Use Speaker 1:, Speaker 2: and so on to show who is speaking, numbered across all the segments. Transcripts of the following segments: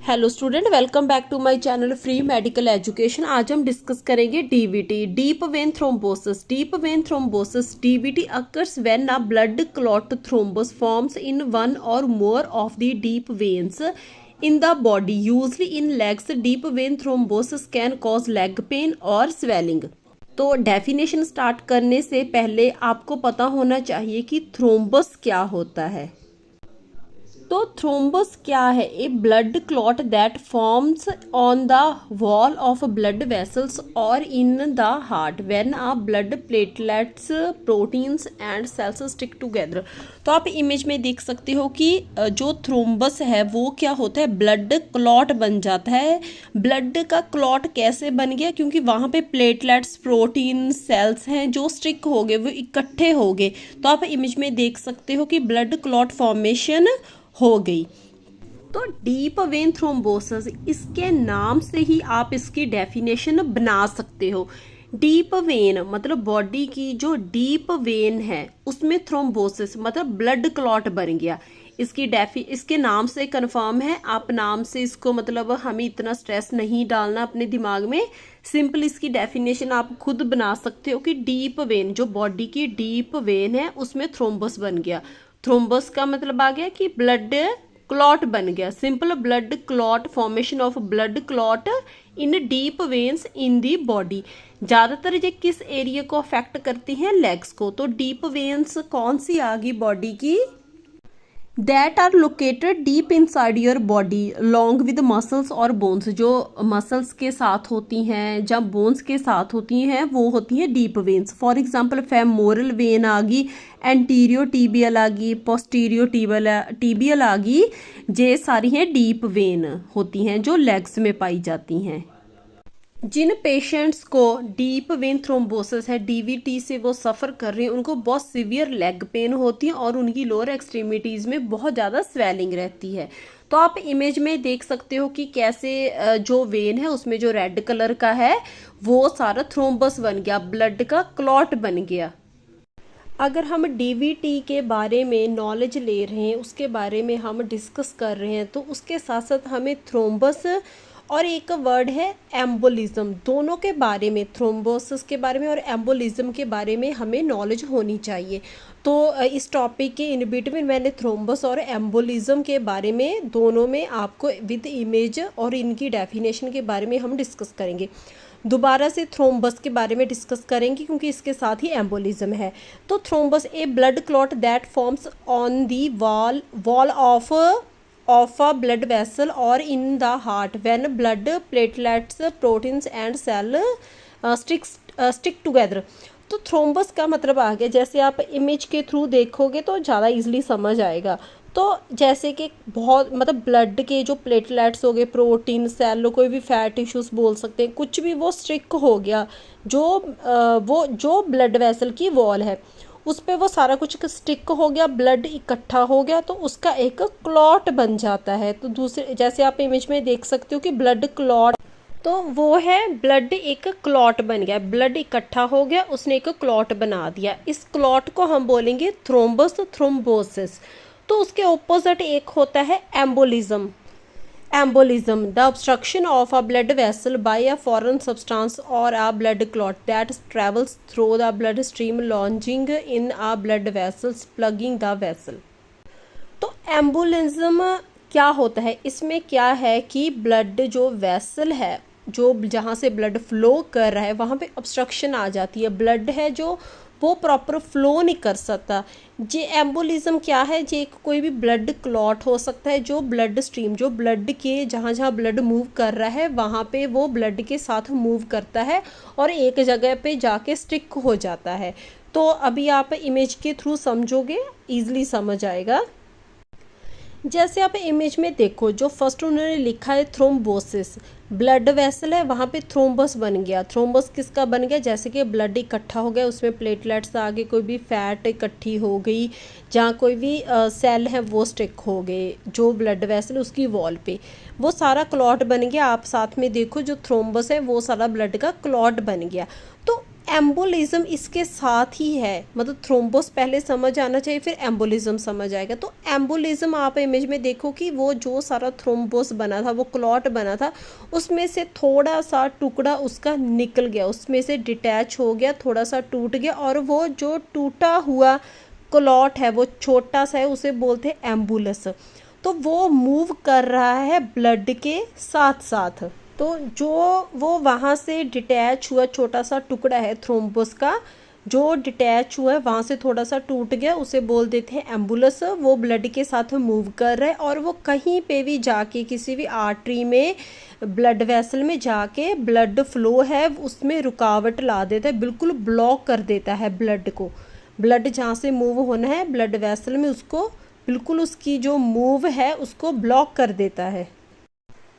Speaker 1: Hello student, welcome back to my channel free medical education. आज हम discuss करेंगे DVT, deep vein thrombosis. Deep vein thrombosis DVT occurs when a blood clot thrombus forms in one or more of the deep veins in the body, usually in legs. Deep vein thrombosis can cause leg pain और swelling। तो definition start करने से पहले आपको पता होना चाहिए कि थ्रोम्बस क्या होता है। तो थ्रोम्बस क्या है? A blood clot that forms on the wall of blood vessels or in the heart when a blood platelets proteins and cells stick together. तो आप इमेज में देख सकते हो कि जो थ्रोम्बस है वो क्या होता है, ब्लड क्लॉट बन जाता है। ब्लड का क्लॉट कैसे बन गया? क्योंकि वहाँ पे प्लेटलेट्स प्रोटीन सेल्स हैं जो स्टिक हो गए, वो इकट्ठे हो गए। तो आप इमेज में देख सकते हो कि ब्लड क्लॉट फॉर्मेशन हो गई। तो डीप वेन थ्रोम्बोसिस, इसके नाम से ही आप इसकी डेफिनेशन बना सकते हो। डीप वेन मतलब बॉडी की जो डीप वेन है उसमें थ्रोम्बोसिस मतलब ब्लड क्लॉट बन गया। इसके नाम से कंफर्म है। आप नाम से इसको मतलब हमें इतना स्ट्रेस नहीं डालना अपने दिमाग में। सिंपल इसकी डेफिनेशन आप खुद बना सकते हो कि डीप वेन, जो बॉडी की डीप वेन है उसमें थ्रोम्बस बन गया। थ्रोम्बस का मतलब आ गया कि ब्लड क्लॉट बन गया। Simple blood clot, formation of blood clot in deep veins in the body. ज़्यादातर ये किस एरिया को अफेक्ट करती हैं? लेग्स को। तो डीप वेन्स कौन सी आ गई बॉडी की? That are located deep inside your body along with muscles और बोन्स। जो मसल्स के साथ होती हैं या बोन्स के साथ होती हैं वो होती हैं deep veins. For example femoral when आ गई, एंटीरियो टीबियल आ गई, पोस्टीरियो टीबियल आ गई। ये सारी हैं डीप वेन होती हैं जो लेग्स में पाई जाती हैं। जिन पेशेंट्स को डीप वेन थ्रोम्बोसिस है, डीवीटी से वो सफ़र कर रहे हैं, उनको बहुत सीवियर लेग पेन होती है और उनकी लोअर एक्सट्रीमिटीज़ में बहुत ज़्यादा स्वेलिंग रहती है। तो आप इमेज में देख सकते हो कि कैसे जो वेन है उसमें जो रेड कलर का है वो सारा थ्रोम्बस बन गया, ब्लड का क्लॉट बन गया। अगर हम डीवीटी के बारे में नॉलेज ले रहे हैं, उसके बारे में हम डिस्कस कर रहे हैं, तो उसके साथ साथ हमें थ्रोम्बस और एक वर्ड है एम्बोलिज्म, दोनों के बारे में, थ्रोम्बोसिस के बारे में और एम्बोलिज्म के बारे में हमें नॉलेज होनी चाहिए। तो इस टॉपिक के इन बिटवीन मैंने थ्रोम्बस और एम्बोलिज्म के बारे में, दोनों में आपको विद इमेज और इनकी डेफिनेशन के बारे में हम डिस्कस करेंगे। दोबारा से थ्रोम्बस के बारे में डिस्कस करेंगे क्योंकि इसके साथ ही एम्बोलिज्म है। तो thrombus a blood clot that forms on the wall of a blood vessel or in the heart when blood platelets proteins and cell stick together. तो थ्रोम्बस का मतलब आ गया, जैसे आप इमेज के थ्रू देखोगे तो ज़्यादा इजीली समझ आएगा। तो जैसे कि बहुत मतलब ब्लड के जो प्लेटलेट्स हो गए, प्रोटीन सेल, कोई भी फैट टिश्यूज बोल सकते हैं, कुछ भी वो स्टिक हो गया, वो जो ब्लड वेसल की वॉल है उस पर वो सारा कुछ स्टिक हो गया, ब्लड इकट्ठा हो गया, तो उसका एक क्लॉट बन जाता है। तो दूसरे जैसे आप इमेज में देख सकते हो कि ब्लड क्लॉट, तो वो है ब्लड एक क्लॉट बन गया, ब्लड इकट्ठा हो गया, उसने एक क्लॉट बना दिया। इस क्लॉट को हम बोलेंगे थ्रोम्बस, थ्रोम्बोसिस। तो उसके ऑपोजिट एक होता है embolism. Embolism, the obstruction of a blood vessel by a foreign substance or a blood clot that travels through the bloodstream, lodging in a blood vessels, plugging the vessel। तो embolism क्या होता है? इसमें क्या है कि ब्लड जो vessel है, जो जहाँ से ब्लड फ्लो कर रहा है वहाँ पे ऑब्स्ट्रक्शन आ जाती है, ब्लड है जो वो प्रॉपर फ्लो नहीं कर सकता। जे एम्बोलिज्म क्या है? जे कोई भी ब्लड क्लॉट हो सकता है, जो ब्लड स्ट्रीम, जो ब्लड के जहाँ जहाँ ब्लड मूव कर रहा है वहाँ पे वो ब्लड के साथ मूव करता है और एक जगह पे जाके स्टिक हो जाता है। तो अभी आप इमेज के थ्रू समझोगे, ईजिली समझ आएगा। जैसे आप इमेज में देखो, जो फर्स्ट उन्होंने लिखा है थ्रोम्बोसिस, ब्लड वेसल है वहाँ पे थ्रोम्बस बन गया। थ्रोम्बस किसका बन गया? जैसे कि ब्लड इकट्ठा हो गया, उसमें प्लेटलेट्स आ गए, कोई भी फैट इकट्ठी हो गई, जहाँ कोई भी सेल है वो स्टिक हो गए, जो ब्लड वेसल उसकी वॉल पे, वो सारा क्लॉट बन गया। आप साथ में देखो जो थ्रोम्बस है वो सारा ब्लड का क्लॉट बन गया। तो एम्बोलिज्म इसके साथ ही है, मतलब थ्रोम्बोस पहले समझ आना चाहिए फिर एम्बोलिज्म समझ आएगा। तो एम्बोलिज्म आप इमेज में देखो कि वो जो सारा थ्रोम्बोस बना था, वो क्लॉट बना था, उसमें से थोड़ा सा टुकड़ा उसका निकल गया, उसमें से डिटैच हो गया, थोड़ा सा टूट गया, और वो जो टूटा हुआ क्लॉट है वो छोटा सा है, उसे बोलते हैं एम्बुलस। तो वो मूव कर रहा है ब्लड के साथ साथ। तो जो वो वहाँ से डिटैच हुआ छोटा सा टुकड़ा है थ्रोम्बस का, जो डिटैच हुआ है वहाँ से थोड़ा सा टूट गया, उसे बोल देते हैं एम्बुलस। वो ब्लड के साथ मूव कर रहा है और वो कहीं पे भी जाके किसी भी आर्टरी में, ब्लड वेसल में जाके ब्लड फ्लो है उसमें रुकावट ला देता है, बिल्कुल ब्लॉक कर देता है ब्लड को। ब्लड जहाँ से मूव होना है ब्लड वेसल में, उसको बिल्कुल उसकी जो मूव है उसको ब्लॉक कर देता है।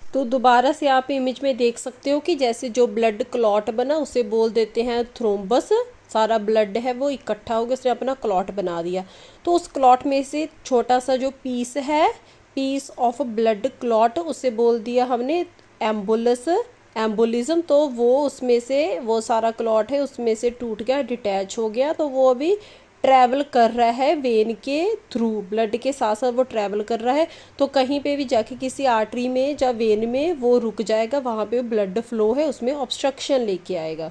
Speaker 1: तो दोबारा से आप इमेज में देख सकते हो कि जैसे जो ब्लड क्लॉट बना उसे बोल देते हैं थ्रोम्बस। सारा ब्लड है वो इकट्ठा हो गया, उसने अपना क्लॉट बना दिया। तो उस क्लॉट में से छोटा सा जो पीस है, पीस ऑफ ब्लड क्लॉट, उसे बोल दिया हमने एम्बुलस, एम्बोलिज्म। तो वो उसमें से वो सारा क्लॉट है उसमें से टूट गया, डिटैच हो गया, तो वो अभी ट्रैवल कर रहा है वेन के थ्रू, ब्लड के साथ साथ वो ट्रैवल कर रहा है। तो कहीं पे भी जाके किसी आर्टरी में या वेन में वो रुक जाएगा, वहाँ पे ब्लड फ्लो है उसमें ऑब्स्ट्रक्शन लेके आएगा।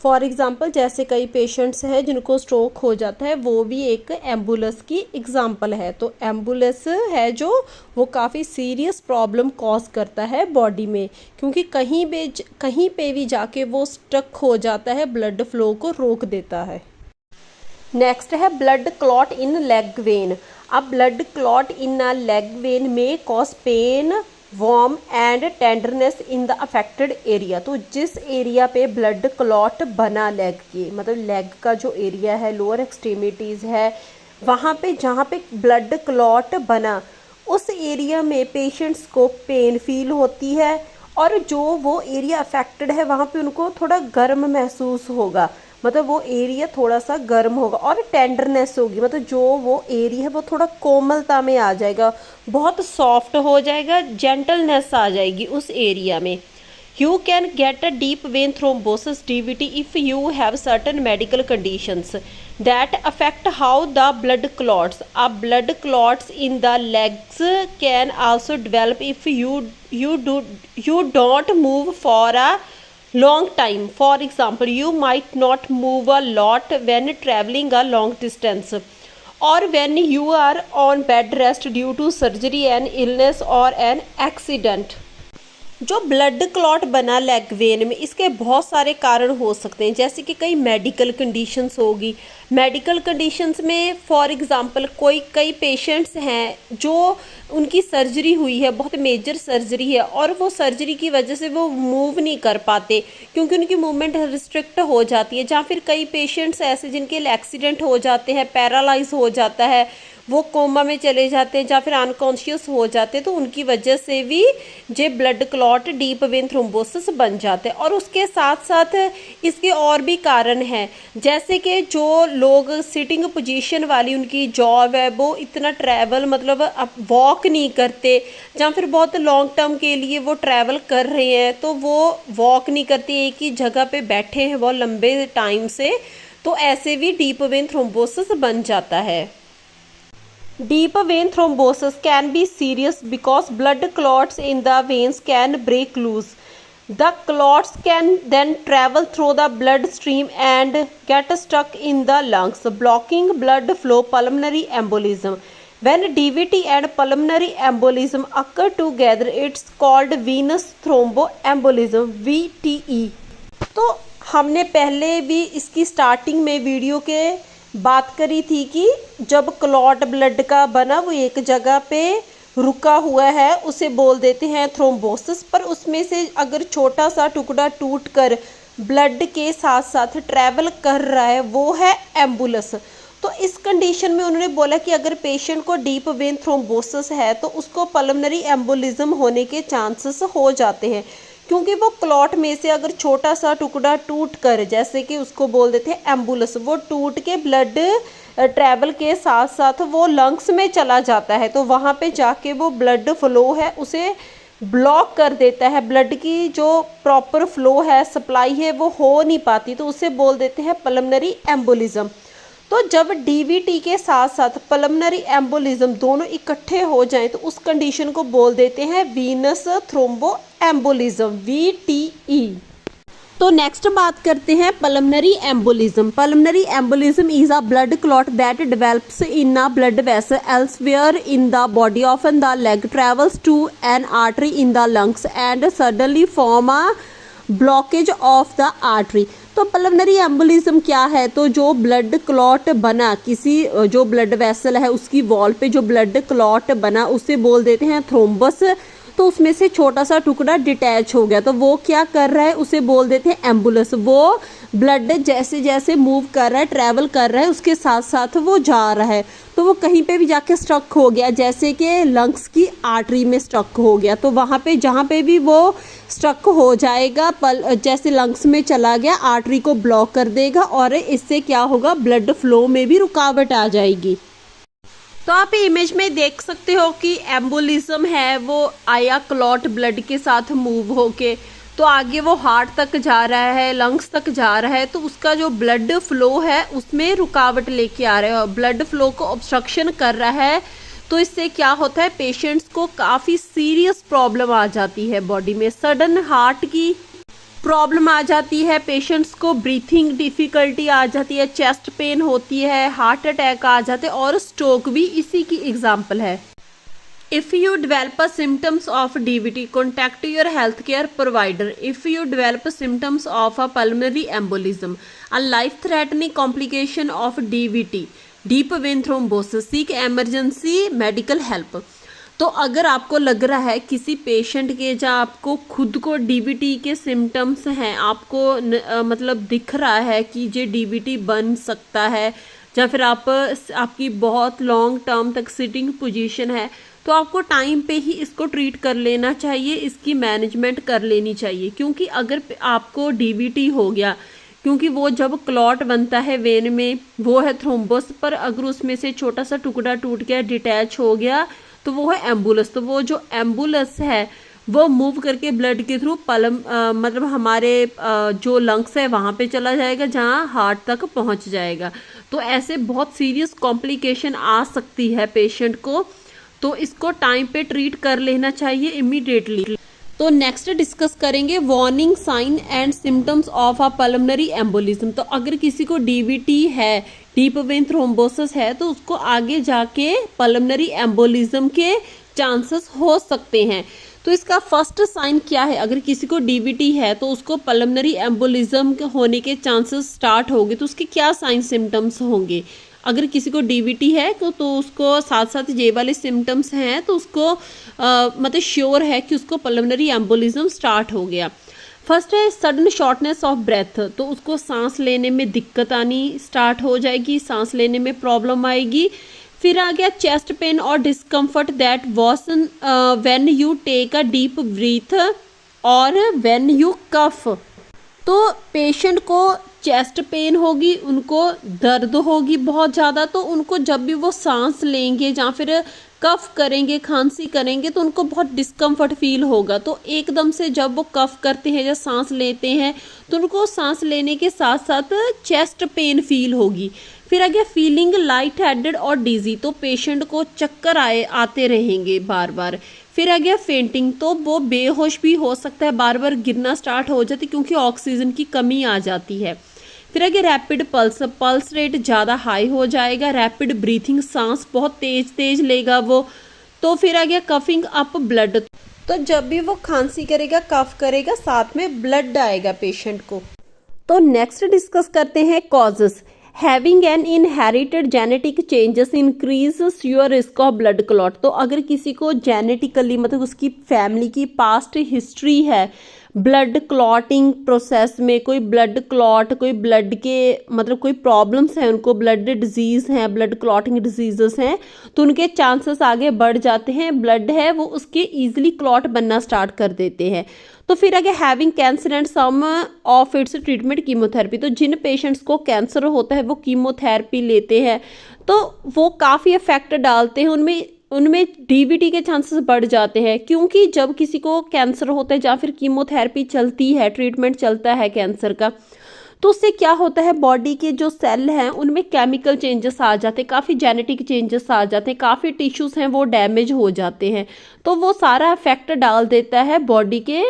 Speaker 1: फॉर एग्ज़ाम्पल जैसे कई पेशेंट्स हैं जिनको स्ट्रोक हो जाता है, वो भी एक एम्बुलस की एग्ज़ाम्पल है। तो एम्बुलस है जो वो काफ़ी सीरियस प्रॉब्लम कॉज करता है बॉडी में, क्योंकि कहीं पे भी जाके वो स्टक हो जाता है, ब्लड फ्लो को रोक देता है। नेक्स्ट है blood clot in leg vein. अब blood clot in a leg vein में cause pain, warm and tenderness in the affected area. तो जिस एरिया पे ब्लड क्लॉट बना लेग के, मतलब लेग का जो एरिया है, लोअर एक्सट्रीमिटीज़ है, वहाँ पे जहाँ पे ब्लड क्लॉट बना उस एरिया में पेशेंट्स को पेन फील होती है, और जो वो एरिया अफेक्टेड है वहाँ पे उनको थोड़ा गर्म महसूस होगा, मतलब वो एरिया थोड़ा सा गर्म होगा, और टेंडरनेस होगी, मतलब जो वो एरिया है वो थोड़ा कोमलता में आ जाएगा, बहुत सॉफ्ट हो जाएगा, जेंटलनेस आ जाएगी उस एरिया में। You can get a deep vein thrombosis DVT if you have certain medical conditions that affect how the blood clots. Blood clots in the legs can also develop if you don't move for a long time. For example, you might not move a lot when traveling a long distance, or when you are on bed rest due to surgery, an illness or an accident. जो blood clot बना leg vein में, इसके बहुत सारे कारण हो सकते हैं, जैसे कि कई मेडिकल कंडीशंस होगी। मेडिकल कंडीशंस में फॉर एग्जांपल कई पेशेंट्स हैं जो उनकी सर्जरी हुई है, बहुत मेजर सर्जरी है, और वो सर्जरी की वजह से वो मूव नहीं कर पाते क्योंकि उनकी मूवमेंट रिस्ट्रिक्ट हो जाती है। जहाँ फिर कई पेशेंट्स ऐसे जिनके एक्सीडेंट हो जाते हैं, पैरालाइज हो जाता है, वो कोमा में चले जाते हैं या फिर अनकॉन्शियस हो जाते हैं, तो उनकी वजह से भी जे blood clot deep vein thrombosis बन जाते हैं। और उसके साथ साथ इसके और भी कारण हैं, जैसे कि जो लोग सिटिंग पोजीशन वाली उनकी जॉब है, वो इतना ट्रैवल मतलब अब वॉक नहीं करते, या फिर बहुत लॉन्ग टर्म के लिए वो ट्रैवल कर रहे हैं, तो वो वॉक नहीं करते, एक ही जगह पे बैठे हैं बहुत लंबे टाइम से, तो ऐसे भी डीप वेन थ्रोम्बोसिस बन जाता है। Deep vein thrombosis can be serious because blood clots in the veins can break loose. The clots can then travel through the bloodstream and get stuck in the lungs, blocking blood flow, pulmonary embolism. When DVT and pulmonary embolism occur together, it's called venous thromboembolism, VTE. तो हमने पहले भी इसकी starting में video के बात करी थी कि जब क्लॉट ब्लड का बना वो एक जगह पे रुका हुआ है उसे बोल देते हैं थ्रोम्बोसिस, पर उसमें से अगर छोटा सा टुकड़ा टूट कर ब्लड के साथ साथ ट्रैवल कर रहा है वो है एम्बुलस। तो इस कंडीशन में उन्होंने बोला कि अगर पेशेंट को डीप वेन थ्रोम्बोसिस है तो उसको पल्मोनरी एम्बोलिज्म होने के चांसेस हो जाते हैं, क्योंकि वो क्लॉट में से अगर छोटा सा टुकड़ा टूट कर, जैसे कि उसको बोल देते हैं एम्बुलस, वो टूट के ब्लड ट्रैवल के साथ साथ वो लंग्स में चला जाता है, तो वहाँ पे जाके वो ब्लड फ्लो है उसे ब्लॉक कर देता है, ब्लड की जो प्रॉपर फ्लो है, सप्लाई है, वो हो नहीं पाती, तो उसे बोल देते हैं पल्मोनरी एम्बोलिज्म। तो जब डीवीटी के साथ साथ पल्मोनरी एम्बोलिज्म दोनों इकट्ठे हो जाएं तो उस कंडीशन को बोल देते हैं वीनस थ्रोम्बो एम्बोलिज्म, VTE। तो नेक्स्ट बात करते हैं pulmonary embolism. Pulmonary embolism is a blood clot that develops in a blood vessel elsewhere in the body, often the leg, travels to an artery in the lungs and suddenly form a blockage of the artery. तो pulmonary embolism क्या है? तो जो blood clot बना, किसी जो blood vessel है उसकी वॉल पे जो ब्लड क्लॉट बना उसे बोल देते हैं थ्रोम्बस। तो उसमें से छोटा सा टुकड़ा डिटैच हो गया, तो वो क्या कर रहा है उसे बोल देते हैं एम्बुलस। वो ब्लड जैसे जैसे मूव कर रहा है, ट्रैवल कर रहा है, उसके साथ साथ वो जा रहा है, तो वो कहीं पे भी जाके स्ट्रक हो गया, जैसे कि लंग्स की आर्टरी में स्ट्रक हो गया, तो वहाँ पे जहाँ पे भी वो स्ट्रक हो जाएगा, जैसे लंग्स में चला गया, आर्टरी को ब्लॉक कर देगा और इससे क्या होगा, ब्लड फ्लो में भी रुकावट आ जाएगी। तो आप इमेज में देख सकते हो कि एम्बोलिज्म है वो आया क्लॉट ब्लड के साथ मूव होके, तो आगे वो हार्ट तक जा रहा है, लंग्स तक जा रहा है, तो उसका जो ब्लड फ्लो है उसमें रुकावट लेके आ रहा है, ब्लड फ्लो को ऑब्स्ट्रक्शन कर रहा है। तो इससे क्या होता है, पेशेंट्स को काफ़ी सीरियस प्रॉब्लम आ जाती है, बॉडी में सडन हार्ट की प्रॉब्लम आ जाती है, पेशेंट्स को ब्रीथिंग डिफ़िकल्टी आ जाती है, चेस्ट पेन होती है, हार्ट अटैक आ जाते हैं और स्ट्रोक भी इसी की एग्जाम्पल है। If you develop symptoms of DVT, contact your healthcare provider. If you develop symptoms of a pulmonary embolism, a life-threatening complication of DVT, deep vein thrombosis, seek emergency medical help. तो अगर आपको लग रहा है किसी patient के, जहाँ आपको खुद को डीवीटी के सिम्टम्स हैं, आपको मतलब दिख रहा है कि ये डीवीटी बन सकता है, या फिर आपकी बहुत लॉन्ग टर्म तक सिटिंग पोजीशन है, तो आपको टाइम पे ही इसको ट्रीट कर लेना चाहिए, इसकी मैनेजमेंट कर लेनी चाहिए। क्योंकि अगर आपको डीवीटी हो गया, क्योंकि वो जब क्लॉट बनता है वेन में वो है थ्रोम्बस, पर अगर उसमें से छोटा सा टुकड़ा टूट गया, डिटैच हो गया, तो वो है एम्बुलस। तो वो जो एम्बुलस है वो मूव करके ब्लड के थ्रू मतलब हमारे जो लंग्स है वहाँ पे चला जाएगा, जहाँ हार्ट तक पहुँच जाएगा। तो ऐसे बहुत सीरियस कॉम्प्लिकेशन आ सकती है पेशेंट को, तो इसको टाइम पे ट्रीट कर लेना चाहिए इमीडिएटली। तो नेक्स्ट डिस्कस करेंगे warning sign and symptoms of a pulmonary embolism. तो अगर किसी को डीवीटी है, डीप वेन थ्रोम्बोसिस है, तो उसको आगे जाके पल्मोनरी एम्बोलिज्म के चांसेस हो सकते हैं। तो इसका फर्स्ट साइन क्या है? अगर किसी को डीवीटी है तो उसको पल्मोनरी एम्बोलिज्म होने के चांसेस स्टार्ट होंगे, तो उसके क्या साइन सिम्टम्स होंगे? अगर किसी को डीवीटी है तो उसको साथ साथ ये वाले सिम्टम्स हैं, तो उसको मतलब श्योर है कि उसको पल्मोनरी एम्बोलिज्म स्टार्ट हो गया। फर्स्ट है सडन शॉर्टनेस ऑफ ब्रेथ, तो उसको सांस लेने में दिक्कत आनी स्टार्ट हो जाएगी, सांस लेने में प्रॉब्लम आएगी। फिर आ गया chest pain or discomfort that worsen when you take a deep breath or when you cough. तो पेशेंट को चेस्ट पेन होगी, उनको दर्द होगी बहुत ज़्यादा, तो उनको जब भी वो सांस लेंगे या फिर कफ करेंगे, खांसी करेंगे, तो उनको बहुत डिस्कम्फर्ट फील होगा। तो एकदम से जब वो कफ करते हैं या सांस लेते हैं तो उनको सांस लेने के साथ साथ चेस्ट पेन फील होगी। फिर आ गया फीलिंग लाइट हेडेड और डिजी, तो पेशेंट को चक्कर आते रहेंगे बार बार। फिर आ गया फेंटिंग, तो वो बेहोश भी हो सकता है, बार बार गिरना स्टार्ट हो जाती क्योंकि ऑक्सीजन की कमी आ जाती है। फिर आ गया रैपिड पल्स, पल्स रेट ज़्यादा हाई हो जाएगा, रैपिड ब्रीथिंग, सांस बहुत तेज तेज लेगा वो। तो फिर आ गया कफिंग अप ब्लड, तो जब भी वो खांसी करेगा, कफ करेगा, साथ में ब्लड आएगा पेशेंट को। तो नेक्स्ट डिस्कस करते हैं causes. Having an inherited genetic changes increase your risk of blood clot, तो अगर किसी को जेनेटिकली मतलब उसकी फैमिली की पास्ट हिस्ट्री है ब्लड क्लॉटिंग प्रोसेस में, कोई ब्लड क्लॉट, कोई ब्लड के मतलब कोई प्रॉब्लम्स हैं, उनको ब्लड डिजीज़ हैं, ब्लड क्लॉटिंग डिजीजेस हैं, तो उनके चांसेस आगे बढ़ जाते हैं, ब्लड है वो उसके ईजिली क्लॉट बनना स्टार्ट कर देते हैं। तो फिर आगे having cancer and some of its treatment chemotherapy, तो जिन पेशेंट्स को कैंसर होता है वो कीमोथेरेपी लेते हैं, तो वो काफ़ी इफेक्ट डालते हैं, उनमें उनमें डीवीटी के चांसेस बढ़ जाते हैं, क्योंकि जब किसी को कैंसर होता है या फिर कीमोथेरेपी चलती है, ट्रीटमेंट चलता है कैंसर का, तो उससे क्या होता है, बॉडी के जो सेल हैं उनमें केमिकल चेंजेस आ जाते हैं, काफ़ी जेनेटिक चेंजेस आ जाते हैं, काफ़ी टिश्यूज़ हैं वो डैमेज हो जाते हैं। तो वो सारा इफेक्ट डाल देता है बॉडी के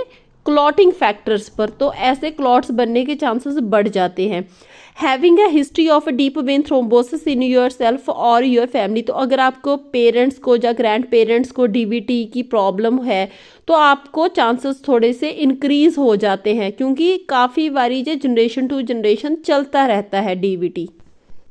Speaker 1: क्लॉटिंग फैक्टर्स पर, तो ऐसे क्लॉट्स बनने के चांसेस बढ़ जाते हैं। Having a history of a deep vein thrombosis in your self और योर फैमिली, तो अगर आपको पेरेंट्स को या ग्रैंड पेरेंट्स को डीवीटी की प्रॉब्लम है तो आपको चांसेस थोड़े से इंक्रीज हो जाते हैं, क्योंकि काफ़ी बारी जो जनरेशन टू जनरेशन चलता रहता है डीवीटी।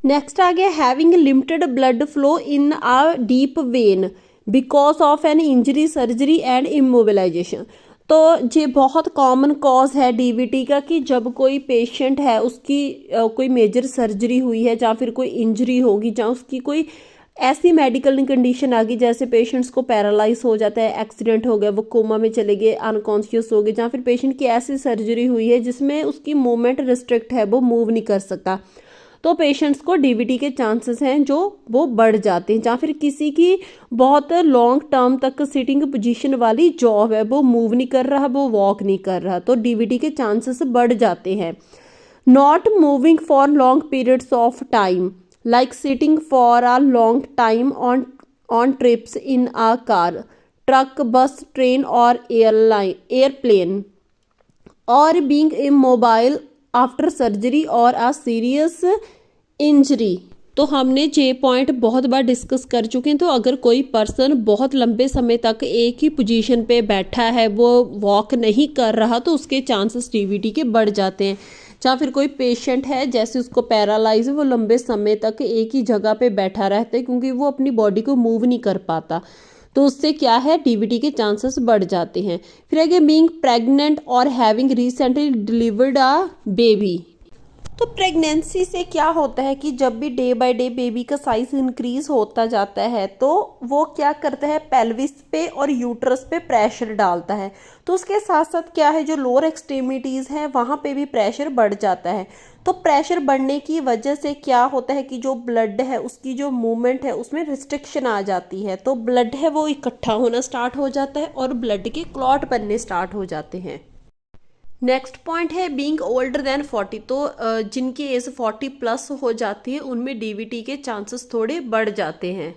Speaker 1: नेक्स्ट आ गया having limited blood flow in a deep vein because of an injury, surgery and immobilization. तो ये बहुत कॉमन कॉज है डीवीटी का कि जब कोई पेशेंट है उसकी कोई मेजर सर्जरी हुई है या फिर कोई इंजरी होगी या उसकी कोई ऐसी मेडिकल कंडीशन आ गई, जैसे पेशेंट्स को पैरालाइज हो जाता है, एक्सीडेंट हो गया, वो कोमा में चले गए, अनकॉन्शियस हो गए, या फिर पेशेंट की ऐसी सर्जरी हुई है जिसमें उसकी मूवमेंट रिस्ट्रिक्ट है, वो मूव नहीं कर सकता, तो पेशेंट्स को डीवीटी के चांसेस हैं जो वो बढ़ जाते हैं। या फिर किसी की बहुत लॉन्ग टर्म तक सिटिंग पोजीशन वाली जॉब है, वो मूव नहीं कर रहा, वो वॉक नहीं कर रहा, तो डीवीटी के चांसेस बढ़ जाते हैं। Not moving for long periods of time like sitting for a long time on trips in a car, truck, बस, ट्रेन और एयरप्लेन, और बीइंग इमोबाइल आफ्टर सर्जरी और अ सीरियस इंजरी। तो हमने ये पॉइंट बहुत बार डिस्कस कर चुके हैं। तो अगर कोई पर्सन बहुत लंबे समय तक एक ही पोजीशन पे बैठा है, वो वॉक नहीं कर रहा, तो उसके चांसेस डीवीटी के बढ़ जाते हैं। या फिर कोई पेशेंट है जैसे उसको पैरालाइज है, वो लंबे समय तक एक ही जगह पे बैठा रहता है क्योंकि वो अपनी बॉडी को मूव नहीं कर पाता, तो उससे क्या है, डीवीटी के चांसेस बढ़ जाते हैं। फिर आगे बीइंग प्रेग्नेंट और having recently delivered a baby. तो प्रेगनेंसी से क्या होता है कि जब भी डे बाय डे बेबी का साइज इंक्रीज होता जाता है, तो वो क्या करता है, पेल्विस पे और यूट्रस पे प्रेशर डालता है। तो उसके साथ साथ क्या है, जो लोअर एक्सट्रीमिटीज़ हैं वहाँ पे भी प्रेशर बढ़ जाता है। तो प्रेशर बढ़ने की वजह से क्या होता है कि जो ब्लड है उसकी जो मूवमेंट है उसमें रिस्ट्रिक्शन आ जाती है, तो ब्लड है वो इकट्ठा होना स्टार्ट हो जाता है और ब्लड के क्लॉट बनने स्टार्ट हो जाते हैं। नेक्स्ट पॉइंट है बीइंग ओल्डर देन 40। तो जिनकी एज 40 प्लस हो जाती है उनमें डीवीटी के चांसेस थोड़े बढ़ जाते हैं,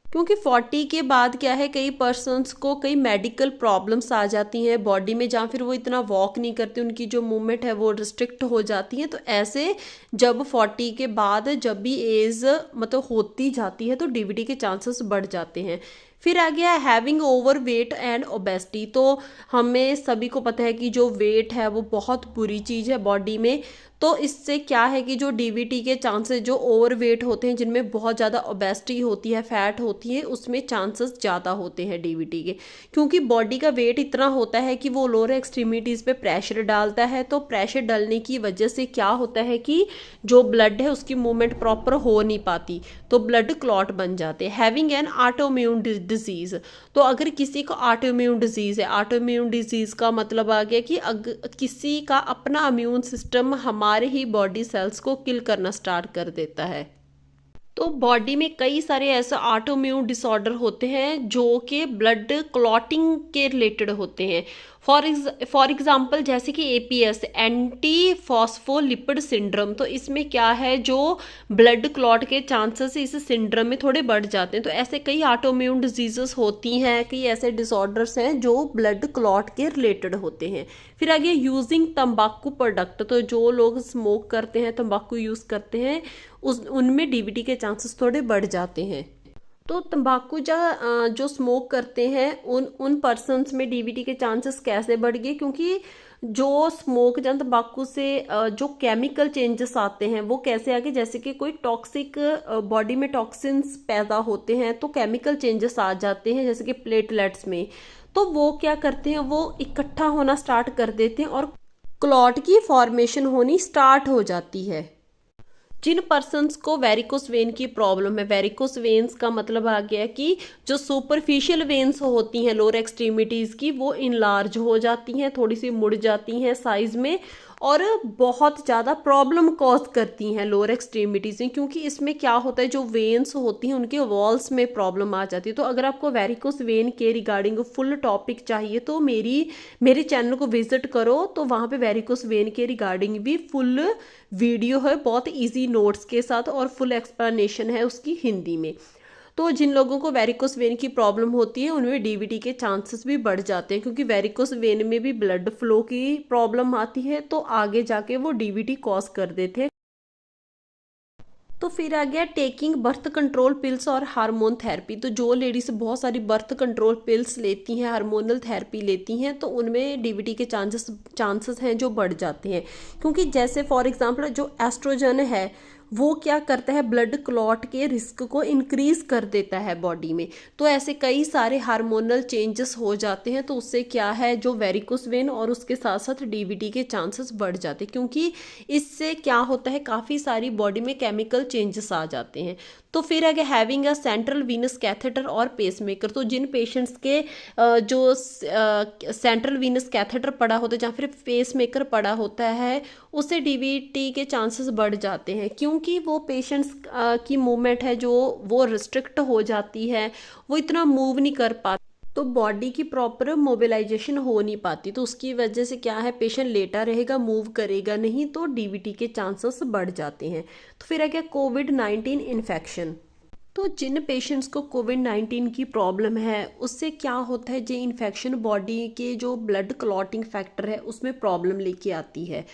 Speaker 1: क्योंकि 40 के बाद क्या है, कई पर्सन्स को कई मेडिकल प्रॉब्लम्स आ जाती हैं बॉडी में, जहाँ फिर वो इतना वॉक नहीं करते, उनकी जो मूवमेंट है वो रिस्ट्रिक्ट हो जाती है। तो ऐसे जब 40 के बाद जब भी एज मतलब होती जाती है तो डीवीटी के चांसेस बढ़ जाते हैं। फिर आ गया having over weight and obesity. तो हमें सभी को पता है कि जो वेट है वो बहुत बुरी चीज़ है बॉडी में, तो इससे क्या है कि जो डीवीटी के चांसेस, जो ओवर वेट होते हैं, जिनमें बहुत ज़्यादा ओबेसिटी होती है, फैट होती है, उसमें चांसेस ज़्यादा होते हैं डीवीटी के, क्योंकि बॉडी का वेट इतना होता है कि वो लोअर एक्सट्रीमिटीज़ पे प्रेशर डालता है। तो प्रेशर डालने की वजह से क्या होता है कि जो ब्लड है उसकी मूवमेंट प्रॉपर हो नहीं पाती, तो ब्लड क्लॉट बन जाते हैं। Having an autoimmune disease. तो अगर किसी को ऑटोइम्यून डिजीज़ है, ऑटोइम्यून डिजीज़ का मतलब आ गया कि किसी का अपना इम्यून सिस्टम हमारे ही बॉडी सेल्स को किल करना स्टार्ट कर देता है। तो बॉडी में कई सारे ऐसे ऑटोइम्यून डिसऑर्डर होते हैं जो कि ब्लड क्लॉटिंग के रिलेटेड होते हैं। फॉर एग्जांपल जैसे कि एपीएस, एंटी फॉस्फोलिपिड सिंड्रोम। तो इसमें क्या है, जो ब्लड क्लॉट के चांसेस इस सिंड्रोम में थोड़े बढ़ जाते हैं। तो ऐसे कई ऑटोइम्यून डिजीजेस होती हैं, कई ऐसे डिसऑर्डर्स हैं जो ब्लड क्लॉट के रिलेटेड होते हैं। फिर आगे यूजिंग तंबाकू प्रोडक्ट। तो जो लोग स्मोक करते हैं, तंबाकू यूज़ करते हैं, उनमें डीवीटी के चांसेस थोड़े बढ़ जाते हैं। तो तंबाकू जो स्मोक करते हैं उन पर्सन्स में डीवीटी के चांसेस कैसे बढ़ गए, क्योंकि जो स्मोक या तंबाकू से जो केमिकल चेंजेस आते हैं वो कैसे आगे, जैसे कि कोई टॉक्सिक बॉडी में टॉक्सिन्स पैदा होते हैं, तो केमिकल चेंजेस आ जाते हैं जैसे कि प्लेटलेट्स में, तो वो क्या करते हैं, वो इकट्ठा होना स्टार्ट कर देते हैं और क्लॉट की फॉर्मेशन होनी स्टार्ट हो जाती है। जिन पर्सन्स को वेरिकोस वेन की प्रॉब्लम है, वेरिकोस वेन्स का मतलब आ गया कि जो सुपरफिशियल वेन्स होती हैं लोअर एक्सट्रीमिटीज़ की, वो इनलार्ज हो जाती हैं, थोड़ी सी मुड़ जाती हैं साइज में, और बहुत ज़्यादा प्रॉब्लम कॉज करती हैं लोअर एक्सट्रीमिटीज़ में, क्योंकि इसमें क्या होता है जो वेन्स होती हैं उनके वॉल्स में प्रॉब्लम आ जाती है। तो अगर आपको वेरिकोस वेन के रिगार्डिंग फुल टॉपिक चाहिए तो मेरे चैनल को विजिट करो, तो वहाँ पे वेरिकोस वेन के रिगार्डिंग भी फुल वीडियो है, बहुत ईजी नोट्स के साथ, और फुल एक्सप्लेनेशन है उसकी हिंदी में। तो जिन लोगों को वेरिकोस वेन की प्रॉब्लम होती है उनमें डीवीटी के चांसेस भी बढ़ जाते हैं, क्योंकि वेरिकोस वेन में भी ब्लड फ्लो की प्रॉब्लम आती है, तो आगे जाके वो डीवीटी कॉज कर देते हैं। तो फिर आ गया टेकिंग बर्थ कंट्रोल पिल्स और हार्मोन थेरेपी। तो जो लेडीज बहुत सारी बर्थ कंट्रोल पिल्स लेती हैं, हार्मोनल थेरेपी लेती हैं, तो उनमें डीवीटी के चांसेस हैं जो बढ़ जाते हैं, क्योंकि जैसे फॉर एग्जांपल जो एस्ट्रोजन है वो क्या करता है, ब्लड क्लॉट के रिस्क को इंक्रीज कर देता है बॉडी में। तो ऐसे कई सारे हार्मोनल चेंजेस हो जाते हैं, तो उससे क्या है जो वेरिकोस वेन और उसके साथ साथ डीवीटी के चांसेस बढ़ जाते हैं, क्योंकि इससे क्या होता है काफ़ी सारी बॉडी में केमिकल चेंजेस आ जाते हैं। तो फिर आगे having a central Venus catheter और पेसमेकर। तो जिन पेशेंट्स के जो सेंट्रल वीनस कैथेटर पड़ा होता है या फिर पेसमेकर पड़ा होता है, उससे डीवीटी के चांसेस बढ़ जाते हैं, क्योंकि वो पेशेंट्स की मूवमेंट है जो वो रिस्ट्रिक्ट हो जाती है, वो इतना मूव नहीं कर पाते, तो बॉडी की प्रॉपर मोबिलाइजेशन हो नहीं पाती। तो उसकी वजह से क्या है, पेशेंट लेटा रहेगा, मूव करेगा नहीं, तो डीवीटी के चांसेस बढ़ जाते हैं। तो फिर है क्या कोविड-19 इन्फेक्शन। तो जिन पेशेंट्स को कोविड-19 की प्रॉब्लम है उससे क्या होता है, जो इन्फेक्शन बॉडी के जो ब्लड क्लॉटिंग फैक्टर है उसमें प्रॉब्लम लेके आती है,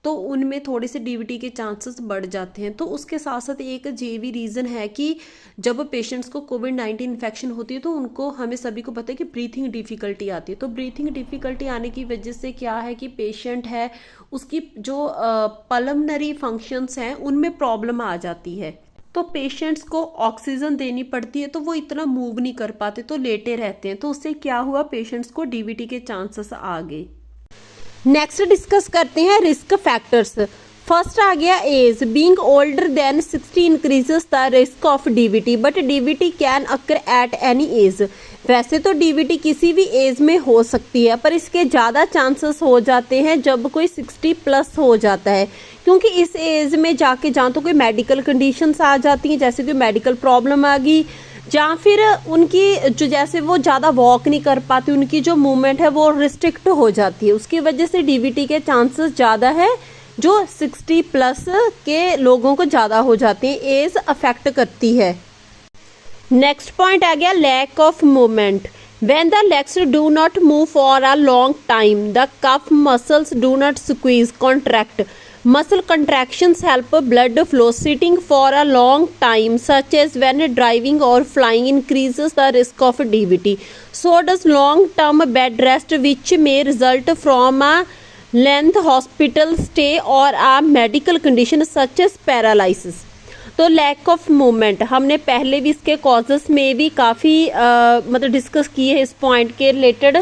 Speaker 1: तो उनमें थोड़े से डीवीटी के चांसेस बढ़ जाते हैं। तो उसके साथ साथ एक ये भी रीज़न है कि जब पेशेंट्स को कोविड-19 इन्फेक्शन होती है तो उनको, हमें सभी को पता है कि ब्रीथिंग डिफ़िकल्टी आती है। तो ब्रीथिंग डिफ़िकल्टी आने की वजह से क्या है कि पेशेंट है उसकी जो पल्मनरी फंक्शंस हैं उनमें प्रॉब्लम आ जाती है, तो पेशेंट्स को ऑक्सीजन देनी पड़ती है, तो वो इतना मूव नहीं कर पाते, तो लेटे रहते हैं। तो उससे क्या हुआ, पेशेंट्स को डीवीटी के चांसेस आ गए। नेक्स्ट डिस्कस करते हैं रिस्क फैक्टर्स। फर्स्ट आ गया age. Being older than 60 increases the risk of DVT, but DVT can occur at any age. वैसे तो डीवीटी किसी भी एज में हो सकती है, पर इसके ज़्यादा चांसेस हो जाते हैं जब कोई 60 प्लस हो जाता है, क्योंकि इस एज में जाके जहाँ तो कोई मेडिकल कंडीशंस आ जाती हैं, जैसे कोई मेडिकल प्रॉब्लम आ गई, या फिर उनकी जो जैसे वो ज़्यादा वॉक नहीं कर पाती, उनकी जो मूवमेंट है वो रिस्ट्रिक्ट हो जाती है, उसकी वजह से डीवीटी के चांसेस ज़्यादा है जो 60 प्लस के लोगों को ज़्यादा हो जाते हैं, एज अफेक्ट करती है। नेक्स्ट पॉइंट आ गया lack of movement. When the legs do not move for a long time, the calf muscles do not squeeze, contract. Muscle contractions help blood flow. Sitting for a long time, such as when driving or flying, increases the risk of DVT. So does long-term bed rest, which may result from a length hospital stay or a medical condition such as paralysis. तो lack of movement हमने पहले भी इसके causes में भी काफ़ी मतलब discuss किए हैं इस पॉइंट के रिलेटेड।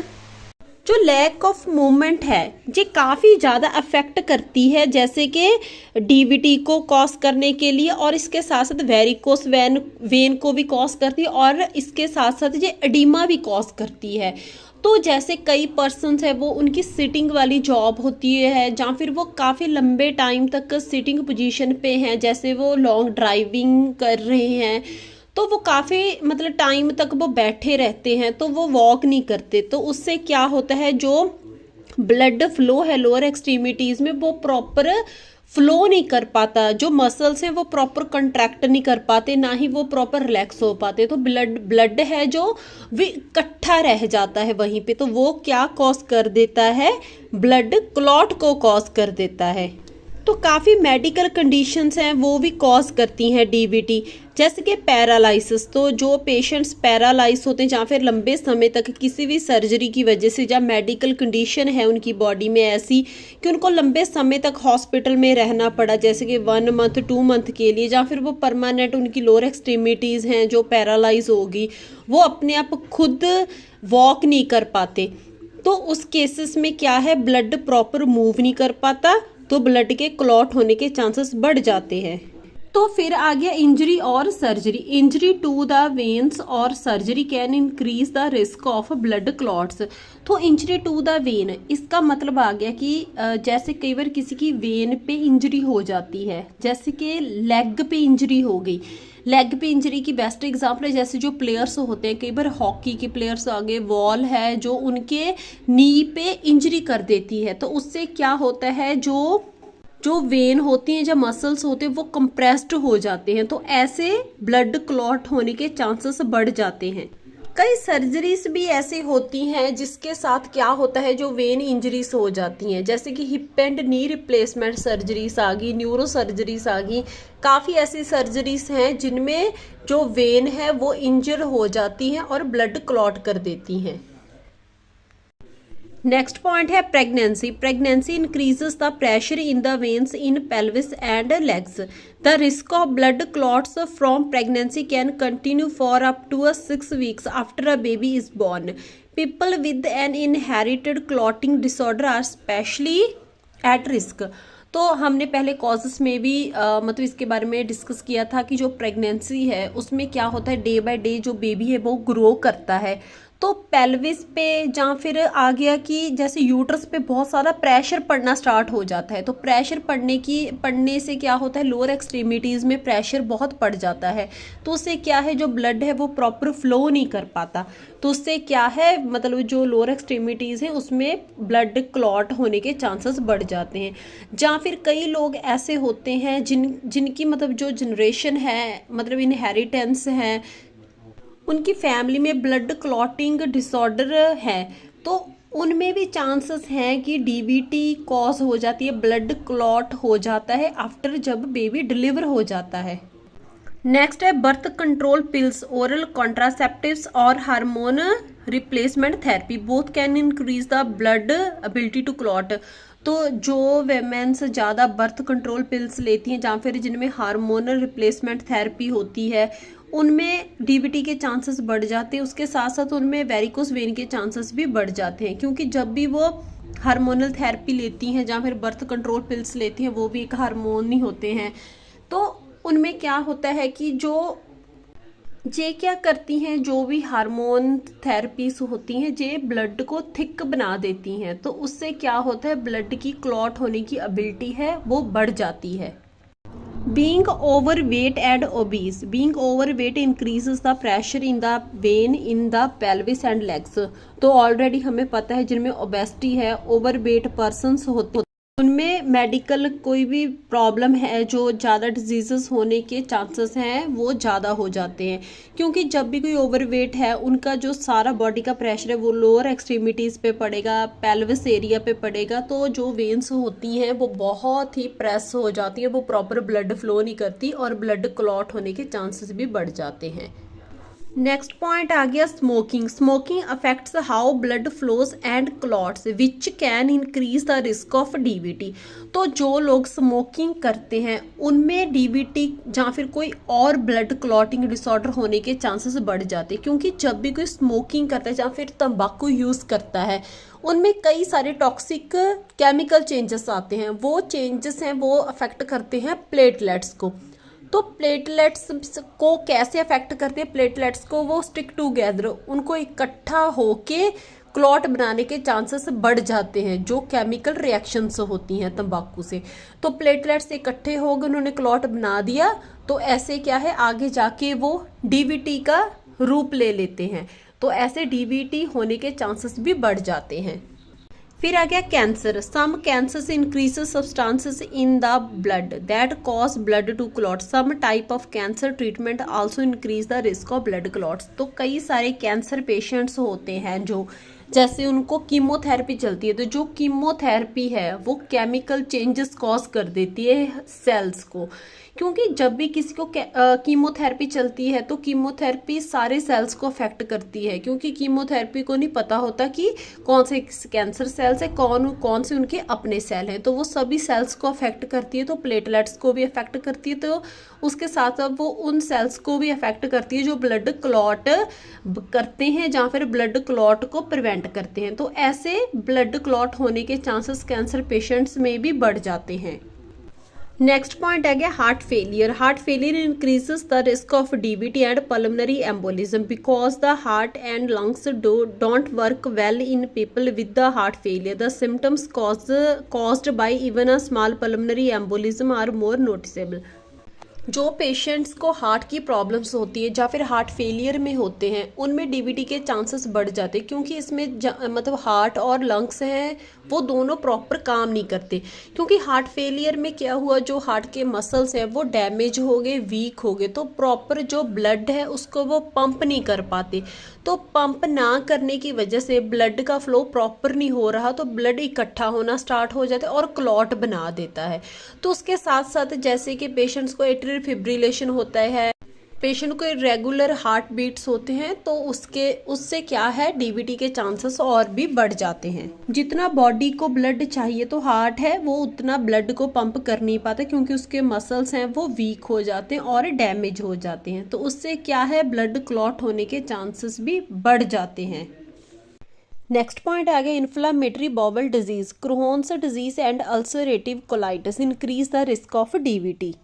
Speaker 1: जो लैक ऑफ मूवमेंट है ये काफ़ी ज़्यादा अफेक्ट करती है, जैसे कि डीवीटी को कॉज करने के लिए, और इसके साथ साथ वेरिकोस वेन को भी कॉज करती है, और इसके साथ साथ ये एडिमा भी कॉज करती है। तो जैसे कई पर्सन्स है वो उनकी सिटिंग वाली जॉब होती है, या फिर वो काफ़ी लंबे टाइम तक सिटिंग पोजीशन पे हैं, जैसे वो लॉन्ग ड्राइविंग कर रहे हैं, तो वो काफ़ी मतलब टाइम तक वो बैठे रहते हैं, तो वो वॉक नहीं करते, तो उससे क्या होता है जो ब्लड फ्लो है लोअर एक्सट्रीमिटीज़ में वो प्रॉपर फ्लो नहीं कर पाता, जो मसल्स हैं वो प्रॉपर कंट्रैक्ट नहीं कर पाते, ना ही वो प्रॉपर रिलैक्स हो पाते, तो ब्लड है जो वो इकट्ठा रह जाता है वहीं पे, तो वो क्या कॉज कर देता है, ब्लड क्लॉट को कॉज कर देता है। तो काफ़ी मेडिकल कंडीशंस हैं वो भी कॉज करती हैं डीवीटी, जैसे कि पैरालिसिस। तो जो पेशेंट्स पैरालाइज होते हैं या फिर लंबे समय तक किसी भी सर्जरी की वजह से, या मेडिकल कंडीशन है उनकी बॉडी में ऐसी कि उनको लंबे समय तक हॉस्पिटल में रहना पड़ा, जैसे कि 1 मंथ 2 मंथ के लिए, या फिर वो परमानेंट उनकी लोअर एक्सट्रीमिटीज़ हैं जो पैरालाइज होगी, वो अपने आप खुद वॉक नहीं कर पाते, तो उस केसेस में क्या है ब्लड प्रॉपर मूव नहीं कर पाता, तो ब्लड के क्लॉट होने के चांसेस बढ़ जाते हैं। तो फिर आ गया इंजरी और surgery. Injury to the veins or surgery can increase the risk of blood clots. तो इंजरी टू द वेन, इसका मतलब आ गया कि जैसे कई बार किसी की वेन पे इंजरी हो जाती है, जैसे कि लेग पे इंजरी हो गई। लेग पे इंजरी की बेस्ट एग्जांपल है जैसे जो प्लेयर्स होते हैं, कई बार हॉकी के प्लेयर्स आगे वॉल है जो उनके नी पे इंजरी कर देती है, तो उससे क्या होता है, जो वेन होती हैं, जो मसल्स होते हैं वो कंप्रेस्ड हो जाते हैं, तो ऐसे ब्लड क्लॉट होने के चांसेस बढ़ जाते हैं। कई सर्जरीज भी ऐसी होती हैं जिसके साथ क्या होता है, जो वेन इंजरीज हो जाती हैं, जैसे कि hip and knee replacement surgeries आ गई, न्यूरो सर्जरीज आ गई। काफ़ी ऐसी सर्जरीज हैं जिनमें जो वेन है वो इंजर हो जाती हैं और ब्लड क्लॉट कर देती हैं। नेक्स्ट पॉइंट है pregnancy. Pregnancy increases the pressure in the veins in pelvis and legs. The risk of blood clots from pregnancy can continue for up to 6 weeks after a baby is born. People with an inherited clotting disorder are especially at risk. तो हमने पहले causes में भी मतलब इसके बारे में discuss किया था कि जो प्रेगनेंसी है उसमें क्या होता है, डे बाय डे जो बेबी है वो ग्रो करता है, तो पेल्विस पे या फिर आ गया कि जैसे यूट्रस पे बहुत सारा प्रेशर पड़ना स्टार्ट हो जाता है, तो प्रेशर पड़ने से क्या होता है, लोअर एक्सट्रीमिटीज़ में प्रेशर बहुत पड़ जाता है, तो उससे क्या है, जो ब्लड है वो प्रॉपर फ्लो नहीं कर पाता, तो उससे क्या है, मतलब जो लोअर एक्सट्रीमिटीज़ है उसमें ब्लड क्लॉट होने के चांसेस बढ़ जाते हैं। या फिर कई लोग ऐसे होते हैं जिनकी मतलब जो जनरेशन है, मतलब इनहेरिटेंस है, उनकी फैमिली में ब्लड क्लॉटिंग डिसऑर्डर है, तो उनमें भी चांसेस हैं कि डीवीटी कॉज हो जाती है, ब्लड क्लॉट हो जाता है आफ्टर जब बेबी डिलीवर हो जाता है। नेक्स्ट है birth control pills, oral contraceptives or hormone replacement therapy both can increase the blood ability to clot. तो जो वेमेंस ज़्यादा बर्थ कंट्रोल पिल्स लेती हैं या फिर जिनमें हार्मोनल रिप्लेसमेंट थेरेपी होती है, उनमें डीवीटी के चांसेस बढ़ जाते हैं, उसके साथ साथ उनमें वेरिकोस वेन के चांसेस भी बढ़ जाते हैं, क्योंकि जब भी वो हार्मोनल थेरेपी लेती हैं या फिर बर्थ कंट्रोल पिल्स लेती हैं, वो भी एक हार्मोन ही होते हैं, तो उनमें क्या होता है कि जे क्या करती हैं, जो भी हार्मोन थेरेपीज होती हैं जे ब्लड को थिक बना देती हैं, तो उससे क्या होता है, ब्लड की क्लॉट होने की एबिलिटी है वो बढ़ जाती है। Being overweight and obese. Being overweight increases the pressure in the vein in the pelvis and legs. तो ऑलरेडी हमें पता है जिनमें ओबेसिटी है, ओवरवेट पर्सनस होते उनमें मेडिकल कोई भी प्रॉब्लम है, जो ज़्यादा डिजीजेस होने के चांसेस हैं वो ज़्यादा हो जाते हैं, क्योंकि जब भी कोई ओवरवेट है उनका जो सारा बॉडी का प्रेशर है वो लोअर एक्सट्रीमिटीज़ पे पड़ेगा, पेल्विस एरिया पे पड़ेगा, तो जो वेन्स होती हैं वो बहुत ही प्रेस हो जाती है, वो प्रॉपर ब्लड फ्लो नहीं करती और ब्लड क्लॉट होने के चांसेस भी बढ़ जाते हैं। नेक्स्ट पॉइंट आ गया smoking. Smoking affects how blood flows and clots which can increase the risk of DVT. तो जो लोग स्मोकिंग करते हैं उनमें डीवीटी या फिर कोई और ब्लड क्लॉटिंग डिसऑर्डर होने के चांसेस बढ़ जाते हैं, क्योंकि जब भी कोई स्मोकिंग करता है या फिर तंबाकू यूज़ करता है, उनमें कई सारे टॉक्सिक केमिकल चेंजेस आते हैं, वो चेंजेस हैं वो अफेक्ट करते हैं प्लेटलेट्स को। तो प्लेटलेट्स को कैसे अफेक्ट करते हैं, प्लेटलेट्स को वो स्टिक टूगेदर, उनको इकट्ठा होके क्लॉट बनाने के चांसेस बढ़ जाते हैं, जो केमिकल रिएक्शंस होती हैं तंबाकू से। तो प्लेटलेट्स इकट्ठे हो गए, उन्होंने क्लॉट बना दिया, तो ऐसे क्या है आगे जाके वो डीवीटी का रूप ले लेते हैं, तो ऐसे डीवीटी होने के चांसेस भी बढ़ जाते हैं। फिर आ गया cancer. Some cancers increases substances in the blood that cause blood to clot. Some type of cancer treatment also increase the risk of blood clots. तो कई सारे कैंसर पेशेंट्स होते हैं जो जैसे उनको कीमोथेरेपी चलती है, तो जो कीमोथेरेपी है वो केमिकल चेंजेस कॉज कर देती है सेल्स को, क्योंकि जब भी किसी को कीमोथेरेपी चलती है तो कीमोथेरेपी सारे सेल्स को अफेक्ट करती है, क्योंकि कीमोथेरेपी को नहीं पता होता कि कौन से कैंसर सेल्स है, कौन से उनके अपने सेल हैं, तो वो सभी सेल्स को अफेक्ट करती है, तो प्लेटलेट्स को भी अफेक्ट करती है, तो उसके साथ अब वो उन सेल्स को भी अफेक्ट करती है जो ब्लड क्लॉट करते हैं या फिर ब्लड क्लॉट को प्रिवेंट करते हैं, तो ऐसे ब्लड क्लॉट होने के चांसेस कैंसर पेशेंट्स में भी बढ़ जाते हैं। नेक्स्ट पॉइंट है गया heart failure. Heart failure increases the risk of DVT and pulmonary embolism because the heart and lungs don't work well in people with the heart failure. The symptoms caused by even a small pulmonary embolism are more noticeable। जो patients को heart की problems होती है या फिर heart failure में होते हैं उनमें डीवीटी के चांसेस बढ़ जाते हैं, क्योंकि इसमें मतलब हार्ट और लंग्स हैं वो दोनों प्रॉपर काम नहीं करते। क्योंकि हार्ट फेलियर में क्या हुआ, जो हार्ट के मसल्स हैं वो डैमेज हो गए, वीक हो गए, तो प्रॉपर जो ब्लड है उसको वो पंप नहीं कर पाते। तो पंप ना करने की वजह से ब्लड का फ्लो प्रॉपर नहीं हो रहा, तो ब्लड इकट्ठा होना स्टार्ट हो जाता है और क्लॉट बना देता है। तो उसके साथ साथ जैसे कि पेशेंट्स को एट्रियल फिब्रिलेशन होता है, पेशेंट को इरेगुलर हार्ट बीट्स होते हैं, तो उससे क्या है डीवीटी के चांसेस और भी बढ़ जाते हैं। जितना बॉडी को ब्लड चाहिए तो हार्ट है वो उतना ब्लड को पंप कर नहीं पाता, क्योंकि उसके मसल्स हैं वो वीक हो जाते हैं और डैमेज हो जाते हैं। तो उससे क्या है ब्लड क्लॉट होने के चांसेस भी बढ़ जाते हैं। नेक्स्ट पॉइंट आ गया inflammatory bowel disease, Crohn's disease and ulcerative colitis increase the risk of DVT.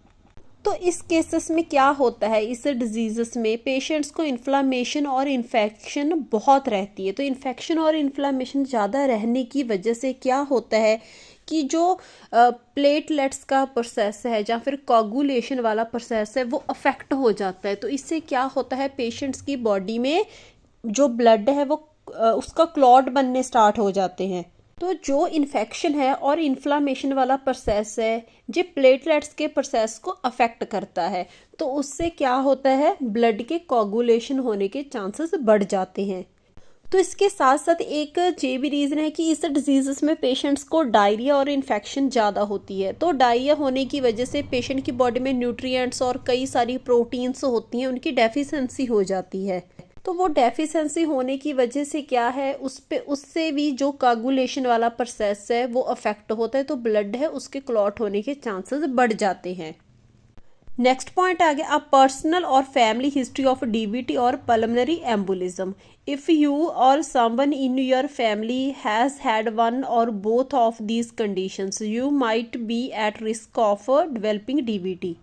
Speaker 1: तो इस केसेस में क्या होता है, इस डिजीज़ में पेशेंट्स को इन्फ्लामेशन और इन्फेक्शन बहुत रहती है। तो इन्फेक्शन और इन्फ्लामेशन ज़्यादा रहने की वजह से क्या होता है कि जो प्लेटलेट्स का प्रोसेस है या फिर कोगुलेशन वाला प्रोसेस है वो अफेक्ट हो जाता है। तो इससे क्या होता है पेशेंट्स की बॉडी में जो ब्लड है वो उसका क्लॉट बनने स्टार्ट हो जाते हैं। तो जो इन्फेक्शन है और इन्फ्लामेशन वाला प्रोसेस है जो प्लेटलेट्स के प्रोसेस को अफेक्ट करता है, तो उससे क्या होता है ब्लड के कोगुलेशन होने के चांसेस बढ़ जाते हैं। तो इसके साथ साथ एक ये भी रीज़न है कि इस डिजीज़ में पेशेंट्स को डायरिया और इन्फेक्शन ज़्यादा होती है। तो डायरिया होने की वजह से पेशेंट की बॉडी में न्यूट्रिएंट्स और कई सारी प्रोटीन्स होती हैं, उनकी डेफिशिएंसी हो जाती है। तो वो डेफिशिएंसी होने की वजह से क्या है उससे भी जो कोगुलेशन वाला प्रोसेस है वो अफेक्ट होता है, तो ब्लड है उसके क्लॉट होने के चांसेस बढ़ जाते हैं। नेक्स्ट पॉइंट आ गया personal or family history of DVT or pulmonary embolism. If you or someone in your family has had one or both of these conditions you might be at risk of developing DVT.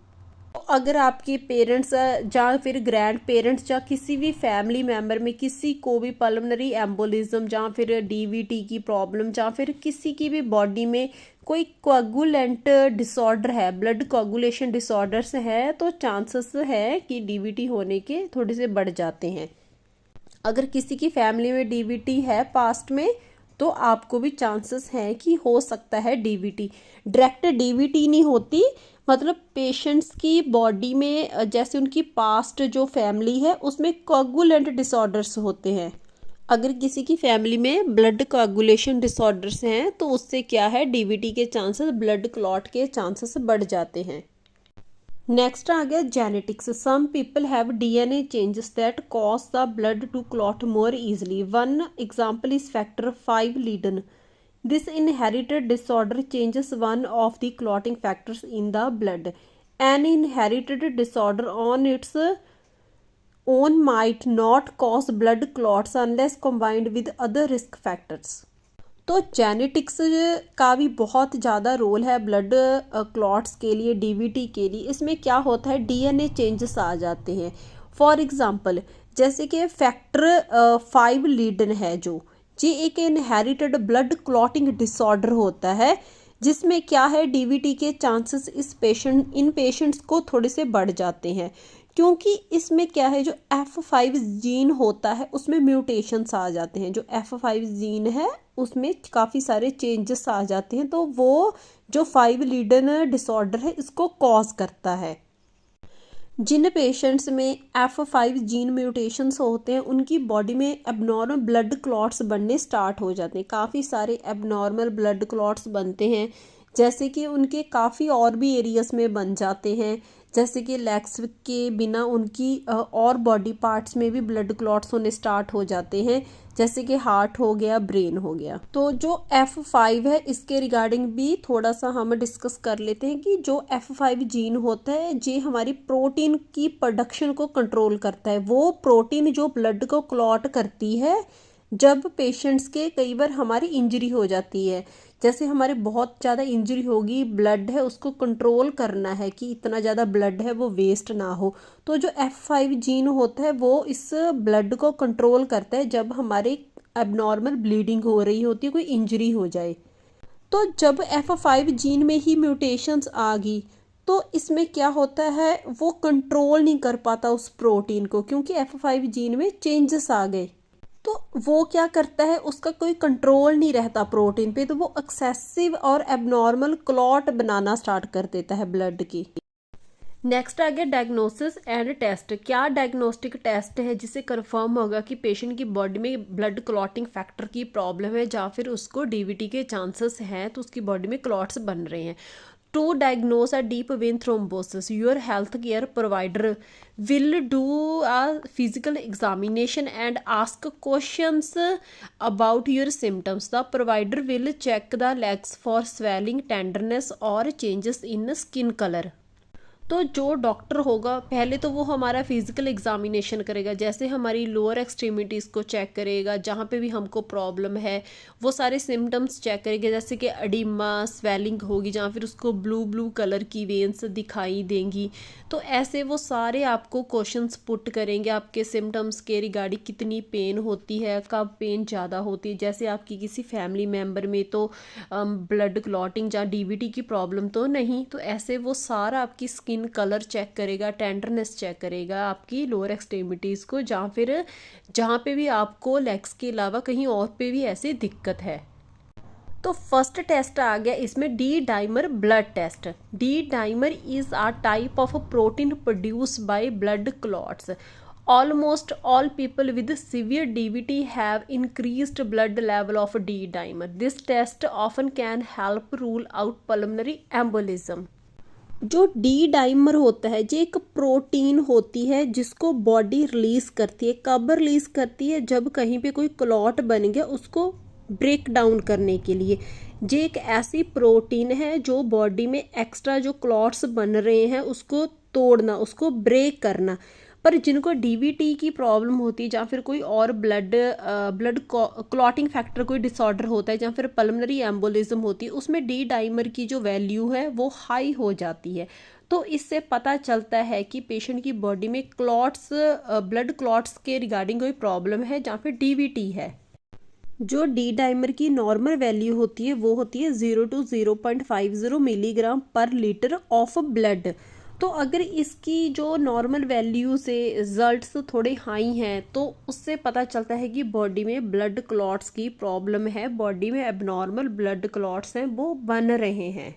Speaker 1: अगर आपके parents या फिर grand parents या किसी भी family member में किसी को भी पल्मोनरी एम्बोलिज्म या फिर डीवीटी की प्रॉब्लम या फिर किसी की भी बॉडी में कोई कोगुलेंट डिसऑर्डर है, ब्लड कोगुलेशन डिसऑर्डर्स है, तो चांसेस है कि डीवीटी होने के थोड़े से बढ़ जाते हैं। अगर किसी की फैमिली में डीवीटी है पास्ट में तो आपको भी चांसेस हैं कि हो सकता है डीवीटी। डायरेक्ट डीवीटी नहीं होती, मतलब पेशेंट्स की बॉडी में जैसे उनकी पास्ट जो फैमिली है उसमें कोगुलेंट डिसऑर्डर्स होते हैं। अगर किसी की फैमिली में ब्लड कोगुलेशन डिसऑर्डर्स हैं तो उससे क्या है डीवीटी के चांसेस, ब्लड क्लॉट के चांसेस बढ़ जाते हैं। नेक्स्ट आ गया genetics. Some people have DNA changes that cause the blood to clot more easily. One example is factor 5 Leiden. This inherited disorder changes one of the clotting factors in the blood. An inherited disorder on its own might not cause blood clots unless combined with other risk factors. तो genetics का भी बहुत ज़्यादा role है blood clots के लिए, DVT के लिए। इसमें क्या होता है डीएनए चेंजेस आ जाते हैं। फॉर एग्जांपल जैसे कि फैक्टर 5 लीडन है जो ये एक इनहेरिटेड ब्लड क्लॉटिंग डिसऑर्डर होता है, जिसमें क्या है डीवीटी के चांसेस इन पेशेंट्स को थोड़े से बढ़ जाते हैं, क्योंकि इसमें क्या है जो F5 जीन होता है उसमें म्यूटेशंस आ जाते हैं। जो F5 जीन है उसमें काफ़ी सारे चेंजेस आ जाते हैं, तो वो जो 5 लीडन डिसऑर्डर है इसको कॉज करता है। जिन पेशेंट्स में F5 जीन म्यूटेशंस होते हैं उनकी बॉडी में एबनॉर्मल ब्लड क्लॉट्स बनने स्टार्ट हो जाते हैं। काफ़ी सारे एबनॉर्मल ब्लड क्लॉट्स बनते हैं, जैसे कि उनके काफ़ी और भी एरियाज में बन जाते हैं, जैसे कि लेग्स के बिना उनकी और बॉडी पार्ट्स में भी ब्लड क्लॉट्स होने स्टार्ट हो जाते हैं, जैसे कि हार्ट हो गया, ब्रेन हो गया। तो जो F5 है इसके रिगार्डिंग भी थोड़ा सा हम डिस्कस कर लेते हैं कि जो F5 जीन होता है ये हमारी प्रोटीन की प्रोडक्शन को कंट्रोल करता है। वो प्रोटीन जो ब्लड को क्लॉट करती है जब पेशेंट्स के कई बार हमारी इंजरी हो जाती है, जैसे हमारे बहुत ज़्यादा इंजरी होगी, ब्लड है उसको कंट्रोल करना है कि इतना ज़्यादा ब्लड है वो वेस्ट ना हो, तो जो F5 जीन होता है वो इस ब्लड को कंट्रोल करता है जब हमारे एबनॉर्मल ब्लीडिंग हो रही होती है, कोई इंजरी हो जाए। तो जब F5 जीन में ही म्यूटेशंस आ गई तो इसमें क्या होता है, वो कंट्रोल नहीं कर पाता उस प्रोटीन को, क्योंकि F5 जीन में चेंजेस आ गए। तो वो क्या करता है, उसका कोई कंट्रोल नहीं रहता प्रोटीन पे, तो वो एक्सेसिव और एबनॉर्मल क्लॉट बनाना स्टार्ट कर देता है ब्लड की। नेक्स्ट आ गया डायग्नोसिस एंड टेस्ट। क्या डायग्नोस्टिक टेस्ट है जिससे कंफर्म होगा कि पेशेंट की बॉडी में ब्लड क्लॉटिंग फैक्टर की प्रॉब्लम है या फिर उसको डीवीटी के चांसेस हैं, तो उसकी बॉडी में क्लॉट्स बन रहे हैं। To diagnose a deep vein thrombosis, your health care provider will do a physical examination and ask questions about your symptoms. The provider will check the legs for swelling, tenderness or changes in skin color. तो जो doctor होगा पहले तो वो हमारा physical examination करेगा, जैसे हमारी लोअर एक्सट्रीमिटीज़ को चेक करेगा, जहाँ पे भी हमको प्रॉब्लम है वो सारे सिम्टम्स चेक करेगा, जैसे कि एडिमा, स्वेलिंग होगी, जहाँ फिर उसको ब्लू ब्लू कलर की वेन्स दिखाई देंगी। तो ऐसे वो सारे आपको क्वेश्चंस पुट करेंगे आपके सिम्टम्स के रिगार्डिंग, कितनी पेन होती है, कब पेन ज़्यादा होती है, जैसे आपकी किसी फैमिली मेम्बर में तो ब्लड क्लॉटिंग या डीवीटी की प्रॉब्लम तो नहीं, तो ऐसे वो सारा आपकी स्किन कलर चेक करेगा, टेंडरनेस चेक करेगा आपकी लोअर एक्सट्रीमिटीज़ को, जहाँ पे भी आपको लेग्स के अलावा कहीं और पे भी ऐसी दिक्कत है। तो फर्स्ट टेस्ट आ गया इसमें D dimer blood test. D dimer is a type of protein produce by blood clots. Almost all people with severe DVT have increased blood level of D dimer. This test often can help rule out pulmonary embolism. जो D dimer होता है ये एक protein होती है जिसको body release करती है। कब रिलीज करती है, जब कहीं पे कोई क्लॉट बन गया उसको ब्रेक डाउन करने के लिए। ये एक ऐसी प्रोटीन है जो बॉडी में एक्स्ट्रा जो क्लॉट्स बन रहे हैं उसको तोड़ना, उसको ब्रेक करना। पर जिनको डीवीटी की प्रॉब्लम होती है या फिर कोई और ब्लड क्लॉटिंग फैक्टर कोई डिसऑर्डर होता है या फिर पल्मोनरी एम्बोलिज्म होती है, उसमें डी डाइमर की जो वैल्यू है वो हाई हो जाती है। तो इससे पता चलता है कि पेशेंट की बॉडी में क्लॉट्स, ब्लड क्लॉट्स के रिगार्डिंग कोई प्रॉब्लम है या फिर डीवीटी है। जो डी डाइमर की नॉर्मल वैल्यू होती है वो होती है 0 to 0.50 मिलीग्राम पर लीटर ऑफ ब्लड। तो अगर इसकी जो नॉर्मल वैल्यू से रिजल्ट्स थोड़े हाई हैं तो उससे पता चलता है कि बॉडी में ब्लड क्लॉट्स की प्रॉब्लम है, बॉडी में एबनॉर्मल ब्लड क्लॉट्स हैं वो बन रहे हैं।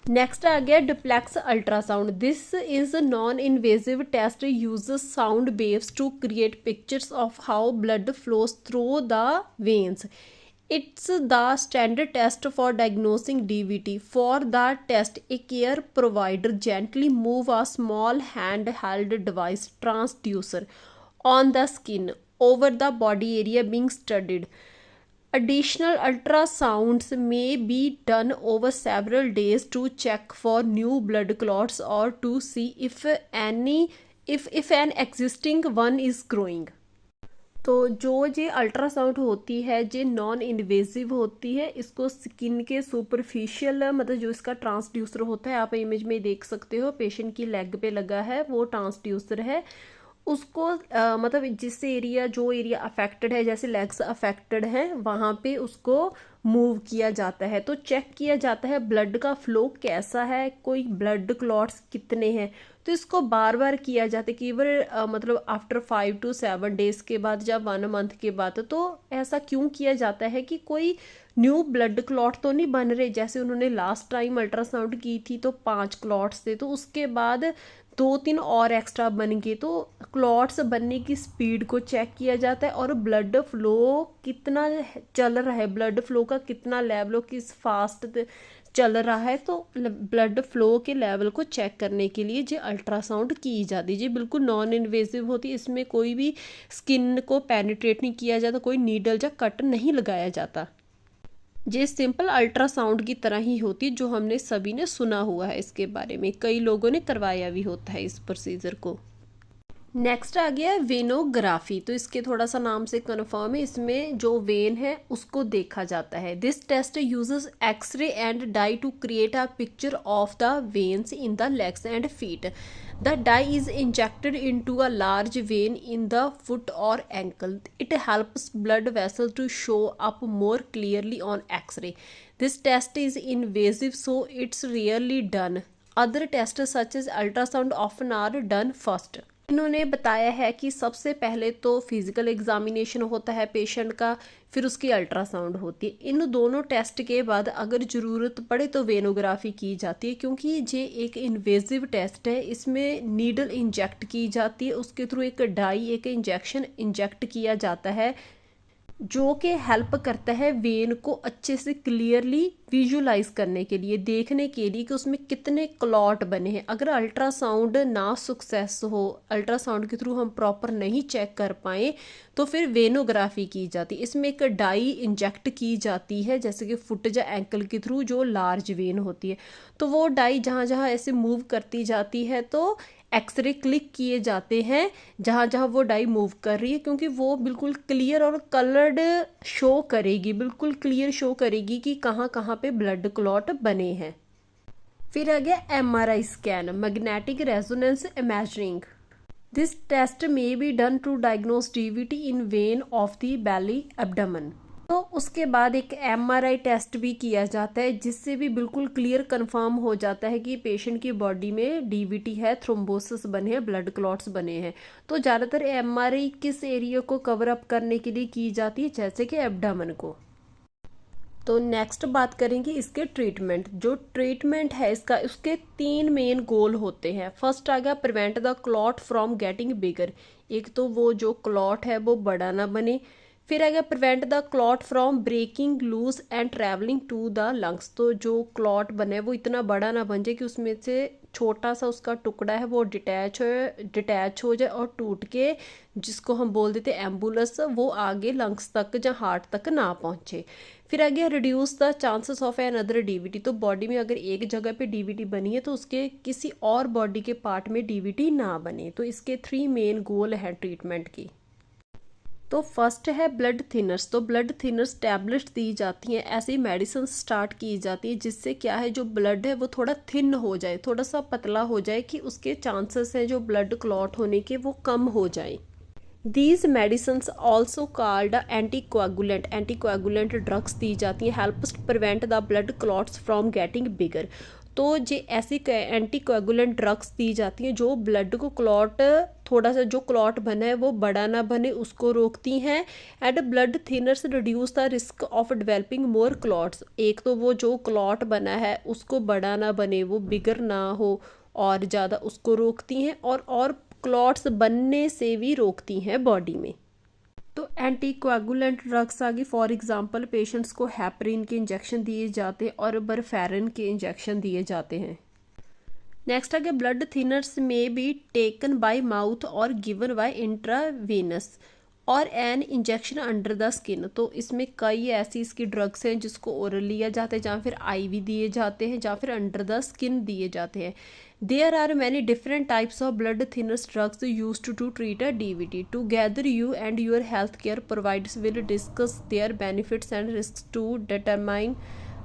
Speaker 1: नेक्स्ट आ गया duplex ultrasound. This is non invasive test uses sound waves to create pictures of how blood flows through the veins. It's the standard test for diagnosing DVT. For the test, a care provider gently move a small handheld device transducer on the skin over the body area being studied. Additional ultrasounds may be done over several days to check for new blood clots or to see if an existing one is growing. तो जो ये ultrasound होती है ये non invasive होती है, इसको skin के सुपरफिशियल मतलब जो इसका ट्रांसड्यूसर होता है, आप इमेज में देख सकते हो पेशेंट की लेग पे लगा है वो ट्रांसड्यूसर है, उसको मतलब जिस एरिया जो एरिया अफेक्टेड है, जैसे लेग्स अफेक्टेड हैं वहाँ पे उसको मूव किया जाता है। तो चेक किया जाता है ब्लड का फ्लो कैसा है, कोई ब्लड क्लॉट्स कितने हैं। तो इसको बार बार किया जाता है, केवल मतलब आफ्टर 5 to 7 डेज के बाद या 1 मंथ के बाद। तो ऐसा क्यों किया जाता है कि कोई न्यू ब्लड क्लॉट तो नहीं बन रहे, जैसे उन्होंने लास्ट टाइम अल्ट्रासाउंड की थी तो 5 क्लॉट्स थे, तो उसके बाद 2-3 और एक्स्ट्रा बन गए। तो क्लॉट्स बनने की स्पीड को चेक किया जाता है और ब्लड फ्लो कितना चल रहा है, ब्लड फ्लो का कितना लेवल किस फास्ट चल रहा है, तो ब्लड फ्लो के लेवल को चेक करने के लिए ये अल्ट्रासाउंड की जाती है। ये बिल्कुल नॉन इन्वेजिव होती है, इसमें कोई भी स्किन को पेनिट्रेट नहीं किया जाता, कोई नीडल या कट नहीं लगाया जाता। ये सिंपल अल्ट्रासाउंड की तरह ही होती है जो हमने सभी ने सुना हुआ है इसके बारे में, कई लोगों ने करवाया भी होता है इस प्रोसीजर को। नेक्स्ट आ गया वेनोग्राफी। तो इसके थोड़ा सा नाम से कन्फर्म है, इसमें जो वेन है उसको देखा जाता है। This test uses X-ray and dye to create a picture of the veins in the legs and feet. The dye is injected into a large vein in the foot or ankle. It helps blood vessel to show up more clearly on X-ray. This test is invasive so it's rarely done. Other test such as ultrasound often are done first. इन्होंने बताया है कि सबसे पहले तो physical examination होता है patient का, फिर उसकी अल्ट्रासाउंड होती है। इन दोनों टेस्ट के बाद अगर ज़रूरत पड़े तो वेनोग्राफी की जाती है, क्योंकि ये एक इन्वेजिव टेस्ट है। इसमें नीडल इंजेक्ट की जाती है, उसके थ्रू एक डाई एक इंजेक्शन इंजेक्ट किया जाता है जो कि हेल्प करता है वेन को अच्छे से क्लियरली विजुलाइज करने के लिए, देखने के लिए कि उसमें कितने क्लॉट बने हैं। अगर अल्ट्रासाउंड ना सक्सेस हो, अल्ट्रासाउंड के थ्रू हम प्रॉपर नहीं चेक कर पाए, तो फिर वेनोग्राफी की जाती है। इसमें एक डाई इंजेक्ट की जाती है जैसे कि फुट या एंकल के थ्रू जो लार्ज वेन होती है। तो वो डाई जहाँ जहाँ ऐसे मूव करती जाती है तो एक्सरे क्लिक किए जाते हैं जहाँ जहाँ वो डाई मूव कर रही है, क्योंकि वो बिल्कुल क्लियर और कलर्ड शो करेगी, बिल्कुल क्लियर शो करेगी कि कहाँ कहाँ पे ब्लड क्लॉट बने हैं। फिर आ गया MRI scan, magnetic resonance imaging. This test may be done to diagnose DVT in vein of the belly abdomen. तो उसके बाद एक MRI टेस्ट भी किया जाता है जिससे भी बिल्कुल क्लियर कंफर्म हो जाता है कि पेशेंट की बॉडी में डीवीटी है, थ्रोम्बोसिस बने हैं, ब्लड क्लॉट्स बने हैं। तो ज़्यादातर MRI किस एरिया को कवर अप करने के लिए की जाती है, जैसे कि एब्डोमेन को। तो नेक्स्ट बात करेंगे इसके ट्रीटमेंट। जो ट्रीटमेंट है इसका, उसके 3 मेन गोल होते हैं। फर्स्ट आ गया prevent the clot from getting बिगर। एक तो वो जो क्लॉट है वो बड़ा ना बने। फिर आ गया prevent the clot from breaking loose and travelling to the lungs. तो जो क्लॉट बने वो इतना बड़ा ना बन जाए कि उसमें से छोटा सा उसका टुकड़ा है वो डिटैच हो जाए और टूट के, जिसको हम बोल देते हैं एम्बुलस, वो आगे लंग्स तक या हार्ट तक ना पहुंचे। फिर आ गया reduce the chances of an other DVT. तो बॉडी में अगर एक जगह पे डीवीटी बनी है तो उसके किसी और बॉडी के पार्ट में डीवीटी ना बने। तो इसके 3 मेन गोल हैं ट्रीटमेंट की। तो फर्स्ट है ब्लड थिनर्स। तो ब्लड थिनर्स टैबलेट्स दी जाती हैं, ऐसी मेडिसिन स्टार्ट की जाती है जिससे क्या है, जो ब्लड है वो थोड़ा थिन हो जाए, थोड़ा सा पतला हो जाए, कि उसके चांसेस हैं जो ब्लड क्लॉट होने के वो कम हो जाए। These medicine also called anticoagulant drugs दी जाती हैं, helps prevent the blood clots from getting bigger. तो ये ऐसी एंटीकोएगुलेंट ड्रग्स दी जाती हैं जो ब्लड को क्लॉट, थोड़ा सा जो क्लॉट बना है वो बड़ा ना बने, उसको रोकती हैं। And blood thinners reduce the risk of developing more clots. एक तो वो जो क्लॉट बना है उसको बड़ा ना बने, वो बिगर ना हो और ज़्यादा, उसको रोकती हैं और क्लॉट्स बनने से भी रोकती हैं बॉडी में। तो एंटीकोएगुलेंट ड्रग्स आ गई। फॉर एग्जांपल पेशेंट्स को हेपरिन के इंजेक्शन दिए जाते हैं और बरफेरिन के इंजेक्शन दिए जाते हैं। नेक्स्ट आ गया ब्लड थिनर्स में बी टेकन बाय माउथ और गिवन बाय इंट्रावेनस और an injection under the skin. तो इसमें कई ऐसी इसकी ड्रग्स हैं जिसको ओरल लिया जाता है, जहाँ फिर IV दिए जाते हैं, जहाँ फिर अंडर द स्किन दिए जाते हैं। There are many different types of blood thinners drugs used to treat a DVT. Together, you and your healthcare providers will discuss their benefits and risks to determine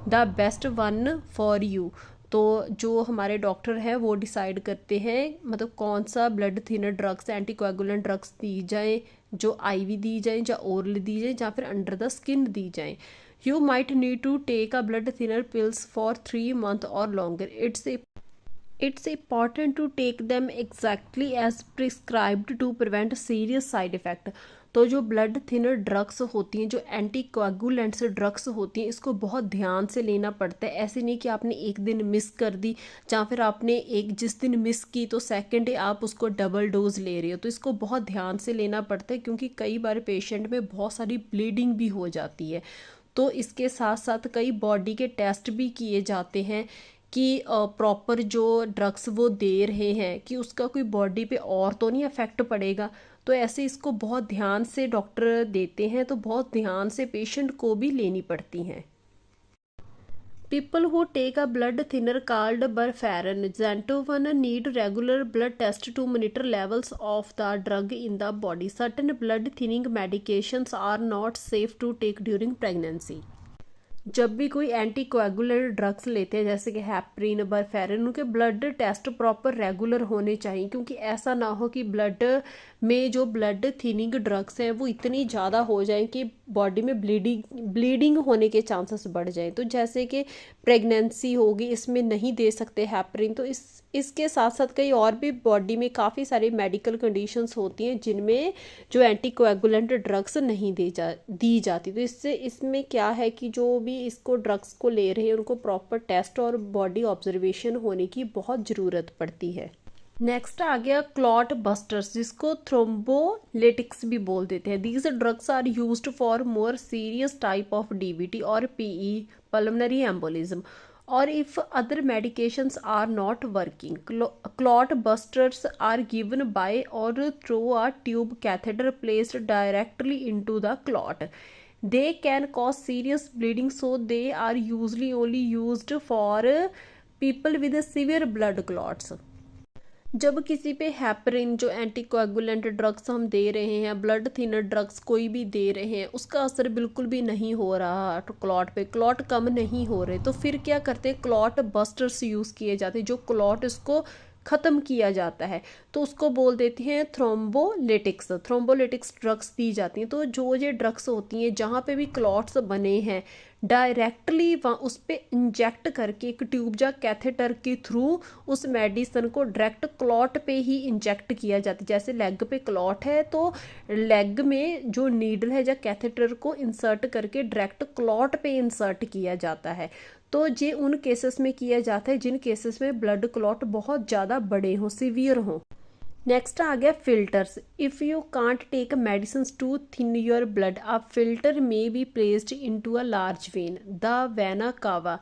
Speaker 1: the best one for you. तो जो हमारे doctor हैं वो decide करते हैं मतलब कौन सा blood thinner drugs, anticoagulant drugs दी जाए, जो IV दी जाए या ओरल दी जाए या फिर अंडर द स्किन दी जाए। You might need to take a blood thinner pills for 3 months or longer. It's important to take them exactly as prescribed to prevent serious side effect. तो जो blood thinner drugs होती हैं, जो anticoagulants drugs होती हैं, इसको बहुत ध्यान से लेना पड़ता है। ऐसे नहीं कि आपने एक दिन मिस कर दी, या फिर आपने एक जिस दिन मिस की तो सेकेंड डे आप उसको डबल डोज ले रहे हो। तो इसको बहुत ध्यान से लेना पड़ता है, क्योंकि कई बार पेशेंट में बहुत सारी ब्लीडिंग भी हो जाती है। तो इसके साथ साथ कई बॉडी के टेस्ट भी किए जाते हैं कि प्रॉपर जो ड्रग्स वो दे रहे हैं कि उसका कोई बॉडी पे और तो नहीं अफेक्ट पड़ेगा। तो ऐसे इसको बहुत ध्यान से डॉक्टर देते हैं, तो बहुत ध्यान से पेशेंट को भी लेनी पड़ती हैं। People who take a blood thinner called warfarin Xantovan need regular blood test to monitor levels of the drug in the body. Certain blood thinning medications are not safe to take during pregnancy. जब भी कोई anti coagulant drugs लेते हैं जैसे कि heparin बरफेरिन, उनके blood test proper regular होने चाहिए, क्योंकि ऐसा ना हो कि ब्लड में जो ब्लड थिनिंग ड्रग्स हैं वो इतनी ज़्यादा हो जाएं कि बॉडी में ब्लीडिंग होने के चांसेस बढ़ जाएं। तो जैसे कि प्रेगनेंसी होगी, इसमें नहीं दे सकते हेपरिन। तो इसके साथ साथ कई और भी बॉडी में काफ़ी सारी मेडिकल कंडीशंस होती हैं जिनमें जो एंटी कोएगुलेंट ड्रग्स नहीं दी जाती। तो इसमें क्या है कि जो भी इसको ड्रग्स को ले रहे हैं उनको प्रॉपर टेस्ट और बॉडी ऑब्जर्वेशन होने की बहुत ज़रूरत पड़ती है। नेक्स्ट आ गया क्लॉट बस्टर्स, जिसको थ्रोम्बोलिटिक्स भी बोल देते हैं। These drugs are used for more serious type of DVT or PE pulmonary embolism or if other medications are not working. Clot busters are given by or through a tube catheter placed directly into the clot. They can cause serious bleeding, so they are usually only used for people with severe blood clots. जब किसी पे heparin जो anticoagulant drugs हम दे रहे हैं, blood thinner drugs कोई भी दे रहे हैं, उसका असर बिल्कुल भी नहीं हो रहा क्लॉट पे, क्लॉट कम नहीं हो रहे, तो फिर क्या करते हैं, क्लॉट बस्टर्स यूज़ किए जाते हैं। जो क्लॉट इसको ख़त्म किया जाता है तो उसको बोल देते हैं थ्रोम्बोलिटिक्स। थ्रोम्बोलिटिक्स ड्रग्स दी जाती हैं। तो जो ये ड्रग्स होती हैं जहाँ पे भी क्लॉट्स बने हैं, डायरेक्टली वहाँ उस पर इंजेक्ट करके एक ट्यूब या कैथेटर के थ्रू उस मेडिसिन को डायरेक्ट क्लॉट पे ही इंजेक्ट किया जाता है। जैसे लेग पे क्लॉट है तो लेग में जो नीडल है या कैथेटर को इंसर्ट करके डायरेक्ट क्लॉट पे इंसर्ट किया जाता है। तो ये उन केसेस में किया जाता है जिन केसेस में ब्लड क्लॉट बहुत ज़्यादा बड़े हों, सीवियर हों। नेक्स्ट आ गया filters. If you can't take medicine to thin your blood, a filter may be placed into a large vein, the vena cava,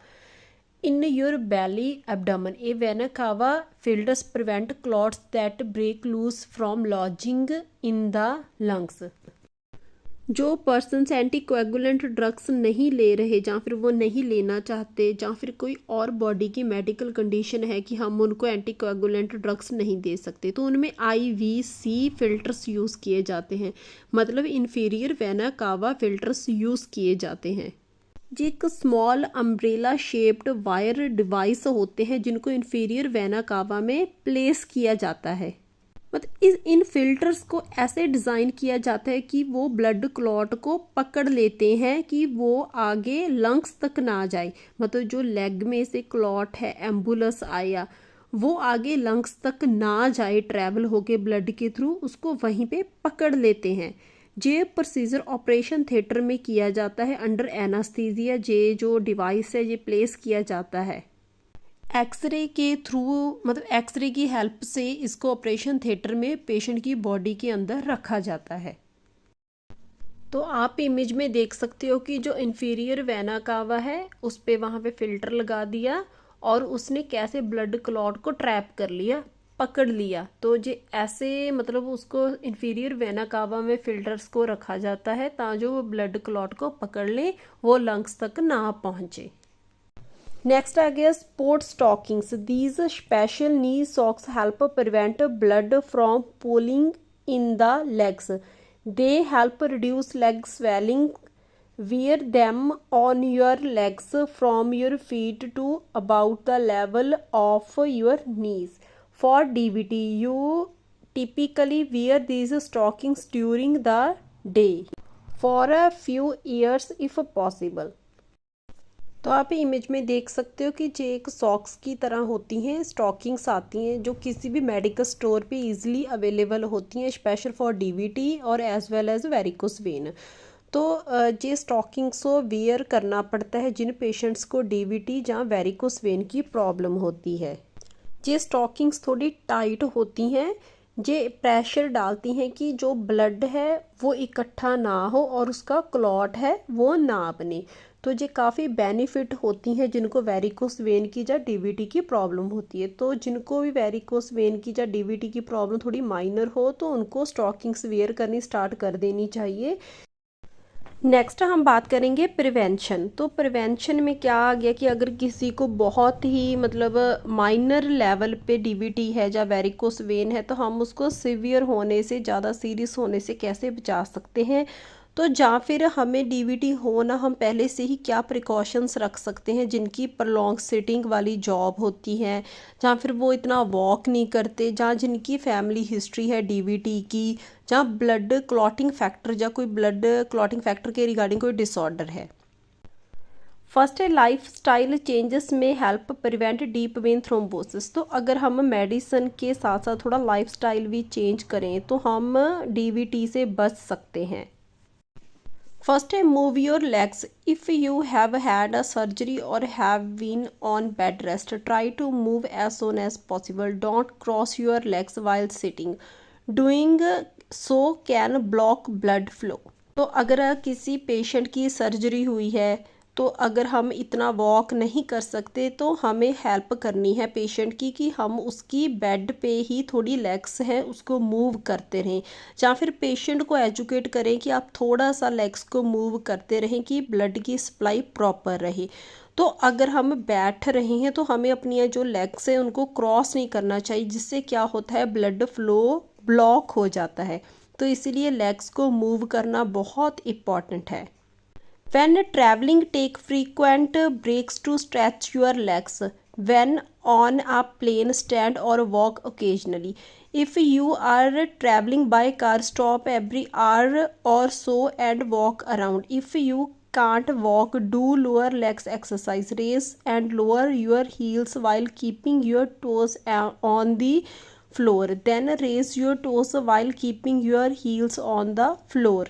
Speaker 1: in your belly abdomen. A vena cava filters prevent clots that break loose from lodging in the lungs. जो persons anticoagulant drugs नहीं ले रहे या फिर वो नहीं लेना चाहते या फिर कोई और बॉडी की मेडिकल कंडीशन है कि हम उनको एंटीकोएगुलेंट ड्रग्स नहीं दे सकते, तो उनमें IVC फिल्टर्स यूज़ किए जाते हैं, मतलब inferior vena cava filters use किए जाते हैं। जी एक small umbrella shaped wire device होते हैं जिनको इन्फीरियर वेना कावा में प्लेस किया जाता है। मतलब इन फिल्टर्स को ऐसे डिज़ाइन किया जाता है कि वो ब्लड क्लॉट को पकड़ लेते हैं कि वो आगे लंग्स तक ना जाए। मतलब जो लेग में से क्लॉट है, एम्बुलस आया, वो आगे लंग्स तक ना जाए, ट्रैवल होके ब्लड के थ्रू, उसको वहीं पे पकड़ लेते हैं। ये प्रोसीजर ऑपरेशन थिएटर में किया जाता है अंडर एनास्थीसिया। ये जो डिवाइस है ये प्लेस किया जाता है एक्सरे के थ्रू, मतलब एक्सरे की हेल्प से इसको ऑपरेशन थिएटर में पेशेंट की बॉडी के अंदर रखा जाता है। तो आप इमेज में देख सकते हो कि जो इन्फीरियर वेना कावा है उस पे वहाँ पे फिल्टर लगा दिया और उसने कैसे ब्लड क्लॉट को ट्रैप कर लिया, पकड़ लिया। तो ये ऐसे मतलब उसको इन्फीरियर वेना कावा में फिल्टर्स को रखा जाता है ताकि वो ब्लड क्लॉट को पकड़ ले, वो लंग्स तक ना पहुँचे। नेक्स्ट आ गया sports stockings. These special knee socks help prevent blood from pooling in the legs. They help reduce leg swelling. Wear them on your legs from your feet to about the level of your knees. For DVT, you typically wear these stockings during the day for a few years if possible. तो आप image में देख सकते हो कि ये एक socks की तरह होती हैं, स्टॉकिंग्स आती हैं जो किसी भी मेडिकल स्टोर पे इजीली अवेलेबल होती हैं, स्पेशल फॉर डीवीटी और as well as varicose vein. तो ये स्टॉकिंग्स को वियर करना पड़ता है जिन पेशेंट्स को डीवीटी या वेरिकोस वेन की प्रॉब्लम होती है। ये स्टॉकिंग्स थोड़ी टाइट होती हैं, ये प्रेशर डालती हैं कि जो ब्लड है वो इकट्ठा ना हो और उसका क्लॉट है वो ना बने। तो ये काफ़ी बेनिफिट होती हैं जिनको वेरिकोस वेन की या डीवीटी की प्रॉब्लम होती है। तो जिनको भी वेरिकोस वेन की या डीवीटी की प्रॉब्लम थोड़ी माइनर हो तो उनको स्टॉकिंग्स वेयर करनी स्टार्ट कर देनी चाहिए। नेक्स्ट हम बात करेंगे प्रिवेंशन। तो प्रिवेंशन में क्या आ गया कि अगर किसी को बहुत ही मतलब माइनर लेवल पे डीवीटी है या वेरिकोस वेन है, तो हम उसको सीवियर होने से, ज़्यादा सीरियस होने से कैसे बचा सकते हैं। तो या फिर हमें डीवीटी हो ना, हम पहले से ही क्या प्रिकॉशंस रख सकते हैं, जिनकी प्रलॉन्ग सिटिंग वाली जॉब होती है, जहाँ फिर वो इतना वॉक नहीं करते, जहाँ जिनकी फैमिली हिस्ट्री है डीवीटी की, जहाँ ब्लड क्लॉटिंग फैक्टर या कोई ब्लड क्लॉटिंग फैक्टर के रिगार्डिंग कोई डिसऑर्डर है। फर्स्ट है लाइफ स्टाइल चेंजेस में help prevent deep vein thrombosis. तो अगर हम मेडिसिन के साथ साथ थोड़ा लाइफ स्टाइल भी चेंज करें तो हम डीवीटी से बच सकते हैं। फर्स्ट है move your legs. If you have had a surgery or have been on bed rest, try to move as soon as possible. Don't cross your legs while sitting, doing so can block blood flow. तो अगर किसी patient की surgery हुई है, तो अगर हम इतना वॉक नहीं कर सकते तो हमें हेल्प करनी है पेशेंट की कि हम उसकी बेड पे ही थोड़ी लेग्स हैं उसको मूव करते रहें, या फिर पेशेंट को एजुकेट करें कि आप थोड़ा सा लेग्स को मूव करते रहें कि ब्लड की सप्लाई प्रॉपर रहे। तो अगर हम बैठ रहे हैं तो हमें अपनी जो लेग्स हैं उनको क्रॉस नहीं करना चाहिए, जिससे क्या होता है ब्लड फ्लो ब्लॉक हो जाता है। तो इसीलिए लेग्स को मूव करना बहुत इम्पॉर्टेंट है। When traveling, take frequent breaks to stretch your legs. When on a plane, stand or walk occasionally. If you are traveling by car, stop every hour or so and walk around. If you can't walk, do lower legs exercise. Raise and lower your heels while keeping your toes on the floor. Then raise your toes while keeping your heels on the floor.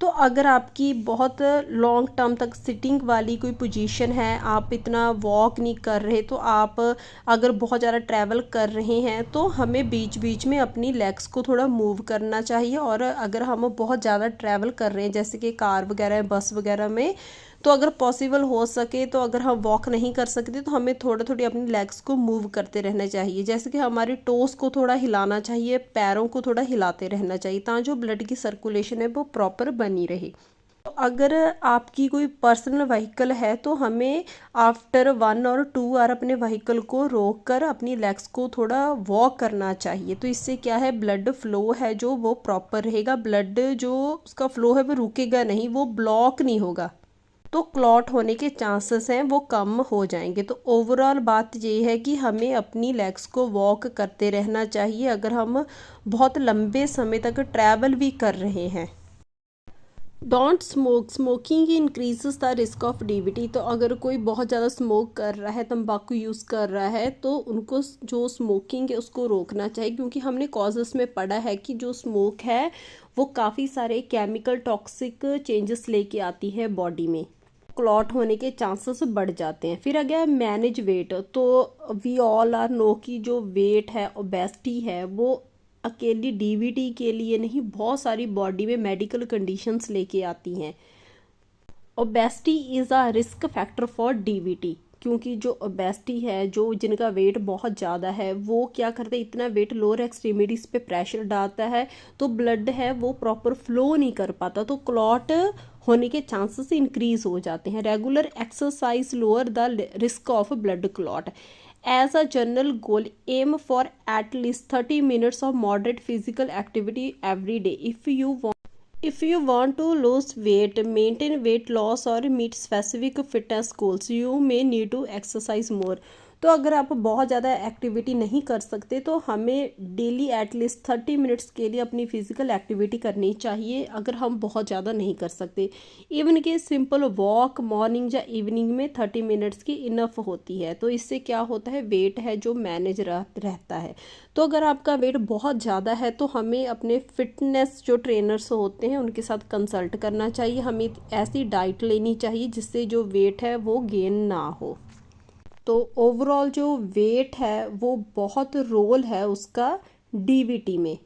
Speaker 1: तो अगर आपकी बहुत long term तक sitting वाली कोई position है, आप इतना वॉक नहीं कर रहे, तो आप अगर बहुत ज़्यादा ट्रैवल कर रहे हैं तो हमें बीच बीच में अपनी लेग्स को थोड़ा मूव करना चाहिए। और अगर हम बहुत ज़्यादा ट्रैवल कर रहे हैं जैसे कि कार वगैरह बस वगैरह में, तो अगर पॉसिबल हो सके तो अगर हम वॉक नहीं कर सकते तो हमें थोड़ा थोड़ी अपनी लेग्स को मूव करते रहना चाहिए। जैसे कि हमारी टोस को थोड़ा हिलाना चाहिए, पैरों को थोड़ा हिलाते रहना चाहिए, ताकि जो ब्लड की सर्कुलेशन है वो प्रॉपर बनी रहे। तो अगर आपकी कोई पर्सनल व्हीकल है तो हमें आफ्टर 1 और 2 आवर अपने व्हीकल को रोक कर अपनी लेग्स को थोड़ा वॉक करना चाहिए। तो इससे क्या है, ब्लड फ्लो है जो वो प्रॉपर रहेगा, ब्लड जो उसका फ्लो है वो रुकेगा नहीं, वो ब्लॉक नहीं होगा, तो क्लॉट होने के चांसेस हैं वो कम हो जाएंगे। तो ओवरऑल बात ये है कि हमें अपनी लेग्स को वॉक करते रहना चाहिए अगर हम बहुत लंबे समय तक ट्रैवल भी कर रहे हैं। Don't smoke. Smoking increases the risk of DVT. तो अगर कोई बहुत ज़्यादा स्मोक कर रहा है, तंबाकू यूज़ कर रहा है, तो उनको जो स्मोकिंग है उसको रोकना चाहिए, क्योंकि हमने कॉजेस में पढ़ा है कि जो स्मोक है वो काफ़ी सारे केमिकल टॉक्सिक चेंजेस लेके आती है बॉडी में, क्लॉट होने के चांसेस बढ़ जाते हैं। फिर आ गया मैनेज वेट। तो वी ऑल आर नो कि जो वेट है, ओबेसिटी है, वो अकेली डीवीटी के लिए नहीं, बहुत सारी बॉडी में मेडिकल कंडीशंस लेके आती हैं। Obesity is a risk factor for DVT, क्योंकि जो ओबेसिटी है, जो जिनका वेट बहुत ज़्यादा है, वो क्या करते हैं, इतना वेट लोअर एक्सट्रीमिटीज़ पे प्रेशर डालता है, तो ब्लड है वो प्रॉपर फ्लो नहीं कर पाता, तो क्लॉट होने के चांसेस इंक्रीज हो जाते हैं। Regular exercise lower the risk of blood clot. As a general goal, aim for at least 30 minutes of moderate physical activity every day. If you want to lose weight, maintain weight loss or meet specific fitness goals, you may need to exercise more. तो अगर आप बहुत ज़्यादा activity नहीं कर सकते तो हमें डेली एटलीस्ट 30 मिनट्स के लिए अपनी फिजिकल एक्टिविटी करनी चाहिए, अगर हम बहुत ज़्यादा नहीं कर सकते। इवन कि सिंपल वॉक मॉर्निंग या इवनिंग में 30 मिनट्स की इनफ होती है। तो इससे क्या होता है, वेट है जो मैनेज रहता है। तो अगर आपका वेट बहुत ज़्यादा है तो हमें अपने फिटनेस जो ट्रेनर्स होते हैं उनके साथ कंसल्ट करना चाहिए, हमें ऐसी डाइट लेनी चाहिए जिससे जो वेट है वो गेन ना हो। तो ओवरऑल जो वेट है वो बहुत रोल है उसका डीवीटी में।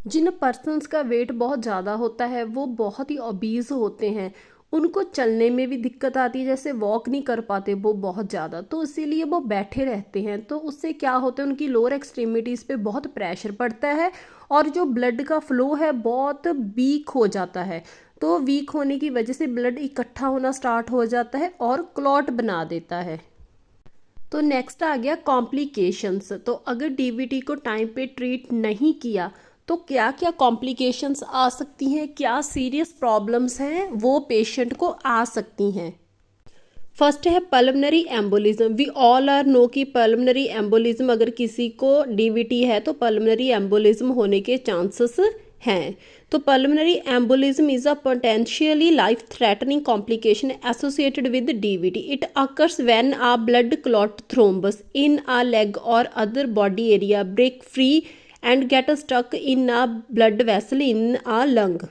Speaker 1: जिन पर्सन्स का वेट बहुत ज़्यादा होता है वो बहुत ही ओबीज होते हैं, उनको चलने में भी दिक्कत आती है, जैसे वॉक नहीं कर पाते वो बहुत ज़्यादा, तो इसीलिए वो बैठे रहते हैं। तो उससे क्या होता है, उनकी लोअर एक्सट्रीमिटीज़ पे बहुत प्रेशर पड़ता है और जो ब्लड का फ्लो है बहुत वीक हो जाता है। तो वीक होने की वजह से ब्लड इकट्ठा होना स्टार्ट हो जाता है और क्लॉट बना देता है। तो नेक्स्ट आ गया कॉम्प्लिकेशंस। तो अगर डीवीटी को टाइम पे ट्रीट नहीं किया तो क्या क्या कॉम्प्लिकेशंस आ सकती हैं, क्या सीरियस प्रॉब्लम्स हैं वो पेशेंट को आ सकती हैं। फर्स्ट है pulmonary embolism. We all are know कि पल्मनरी एम्बोलिज्म अगर किसी को डीवीटी है तो पल्मनरी एम्बोलिज्म होने के चांसेस हैं। तो pulmonary embolism is a potentially life threatening complication associated with DVT. It occurs when a blood clot thrombus in a leg or other body area break free and get stuck in a blood vessel in a lung.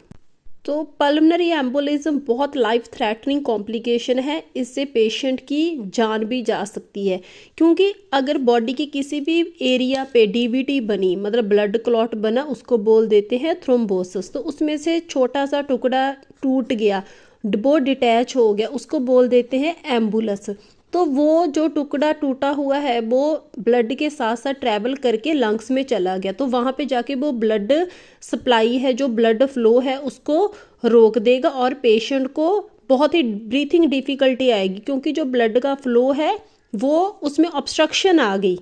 Speaker 1: तो pulmonary embolism बहुत life threatening complication है, इससे patient की जान भी जा सकती है। क्योंकि अगर बॉडी के किसी भी एरिया पे डीवीटी बनी, मतलब ब्लड क्लॉट बना, उसको बोल देते हैं थ्रोम्बोसिस। तो उसमें से छोटा सा टुकड़ा टूट गया, वो डिटैच हो गया, उसको बोल देते हैं एम्बुलस। तो वो जो टुकड़ा टूटा हुआ है वो ब्लड के साथ साथ ट्रैवल करके लंग्स में चला गया, तो वहाँ पे जाके वो ब्लड सप्लाई है, जो ब्लड फ्लो है उसको रोक देगा और पेशेंट को बहुत ही ब्रीथिंग डिफ़िकल्टी आएगी, क्योंकि जो ब्लड का फ्लो है वो उसमें ऑब्स्ट्रक्शन आ गई।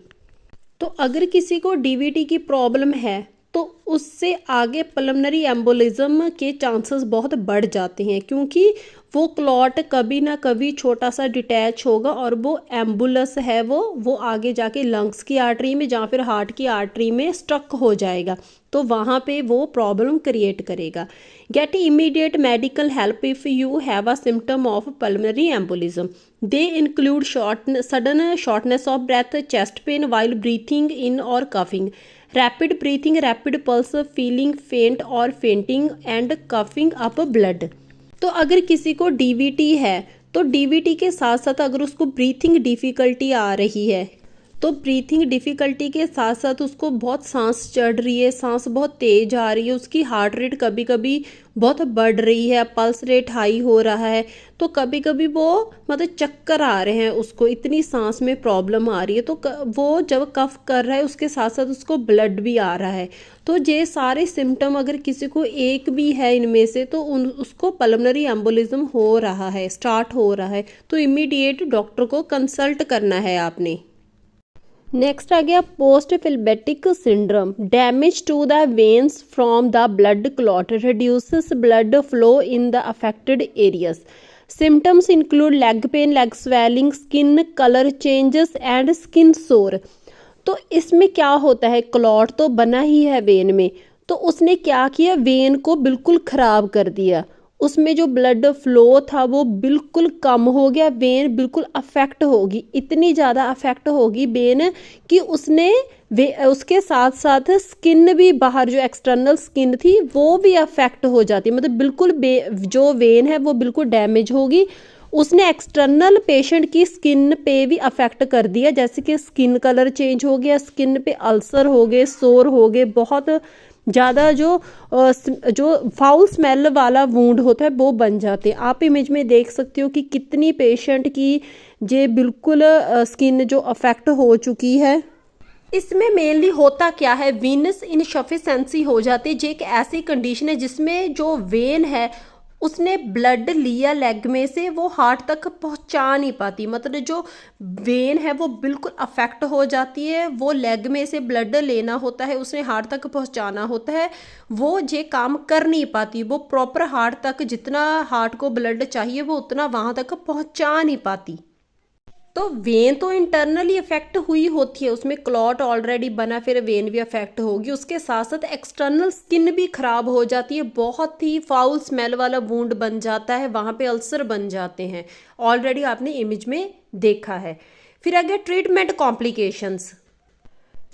Speaker 1: तो अगर किसी को डीवीटी की प्रॉब्लम है तो उससे आगे पल्मनरी एम्बोलिज्म के चांसेस बहुत बढ़ जाते हैं, क्योंकि वो क्लॉट कभी ना कभी छोटा सा डिटैच होगा और वो एम्बुलस है वो आगे जाके लंग्स की आर्टरी में या फिर हार्ट की आर्टरी में स्टक हो जाएगा, तो वहाँ पे वो प्रॉब्लम क्रिएट करेगा। Get immediate medical help if you have a symptom of pulmonary embolism. They include sudden shortness of breath, chest pain while breathing in or coughing, rapid breathing, rapid pulse, feeling faint or fainting and coughing up blood. तो अगर किसी को DVT है तो DVT के साथ साथ अगर उसको ब्रीथिंग डिफ़िकल्टी आ रही है तो ब्रीथिंग डिफ़िकल्टी के साथ साथ उसको बहुत सांस चढ़ रही है, सांस बहुत तेज आ रही है, उसकी हार्ट रेट कभी कभी बहुत बढ़ रही है, पल्स रेट हाई हो रहा है, तो कभी कभी वो मतलब चक्कर आ रहे हैं उसको, इतनी सांस में प्रॉब्लम आ रही है, तो वो जब कफ कर रहा है उसके साथ साथ उसको ब्लड भी आ रहा है। तो ये सारे सिम्टम अगर किसी को एक भी है इनमें से तो उसको पल्मनरी एम्बोलिज्म हो रहा है, स्टार्ट हो रहा है, तो इमीडिएट डॉक्टर को कंसल्ट करना है आपने। नेक्स्ट आ गया post phlebitic syndrome. Damage to the veins from the blood clot reduces blood flow in the affected areas. Symptoms include leg pain, leg swelling, skin colour changes and skin sore. तो इसमें क्या होता है, clot तो बना ही है when में, तो उसने क्या किया, वेन को बिल्कुल ख़राब कर दिया, उसमें जो ब्लड फ्लो था वो बिल्कुल कम हो गया, वेन बिल्कुल अफेक्ट होगी, इतनी ज़्यादा अफेक्ट होगी वेन कि उसके साथ साथ स्किन भी, बाहर जो एक्सटर्नल स्किन थी वो भी अफेक्ट हो जाती है, मतलब बिल्कुल जो वेन है वो बिल्कुल डैमेज होगी। उसने एक्सटर्नल पेशेंट की स्किन पे भी अफेक्ट कर दिया, जैसे कि स्किन कलर चेंज हो गया, स्किन पे अल्सर हो गए, सोर हो गए, बहुत ज़्यादा जो फाउल स्मेल वाला वूंड होता है वो बन जाते हैं। आप इमेज में देख सकते हो कि कितनी पेशेंट की ये बिल्कुल स्किन जो अफेक्ट हो चुकी है। इसमें मेनली होता क्या है, वीनस इनसफिशिएंसी हो जाती है। ये एक ऐसी कंडीशन है जिसमें जो वेन है उसने ब्लड लिया लेग में से, वो हार्ट तक पहुंचा नहीं पाती, मतलब जो वेन है वो बिल्कुल अफेक्ट हो जाती है। वो लेग में से ब्लड लेना होता है, उसने हार्ट तक पहुंचाना होता है, वो ये काम कर नहीं पाती, वो प्रॉपर हार्ट तक जितना हार्ट को ब्लड चाहिए वो उतना वहाँ तक पहुंचा नहीं पाती। तो वेन तो इंटरनली अफेक्ट हुई होती है, उसमें क्लॉट ऑलरेडी बना, फिर वेन भी अफेक्ट होगी, उसके साथ साथ एक्सटर्नल स्किन भी खराब हो जाती है, बहुत ही फाउल स्मेल वाला वूंड बन जाता है, वहाँ पे अल्सर बन जाते हैं, ऑलरेडी आपने इमेज में देखा है। फिर आगे treatment complications.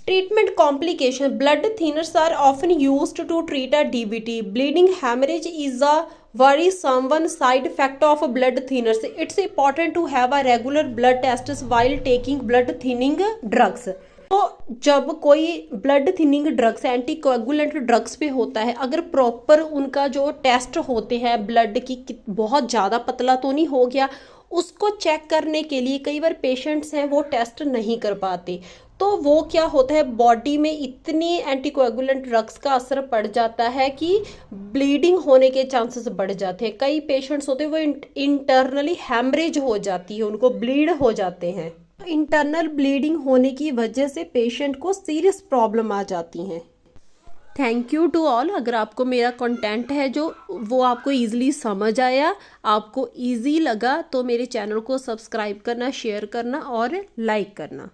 Speaker 1: Treatment complication. Blood thinners are often used to treat a DVT. Bleeding hemorrhage is a worrisome side effect of blood thinners. It's important to have a regular blood tests while taking blood thinning drugs. तो जब कोई blood thinning drugs, anti coagulant drugs पे होता है, अगर proper उनका जो test होते हैं ब्लड की बहुत ज़्यादा पतला तो नहीं हो गया, उसको चेक करने के लिए कई बार पेशेंट्स हैं वो टेस्ट नहीं कर पाते, तो वो क्या होता है, बॉडी में इतनी एंटीकोएगुलेंट ड्रग्स का असर पड़ जाता है कि ब्लीडिंग होने के चांसेस बढ़ जाते हैं। कई पेशेंट्स होते हैं वो इंटरनली हैमरेज हो जाती है, उनको ब्लीड हो जाते हैं। इंटरनल ब्लीडिंग होने की वजह से पेशेंट को सीरियस प्रॉब्लम आ जाती हैं। Thank you to all. अगर आपको मेरा कंटेंट है जो वो आपको ईजिली समझ आया, आपको ईजी लगा, तो मेरे चैनल को सब्सक्राइब करना, शेयर करना और लाइक करना।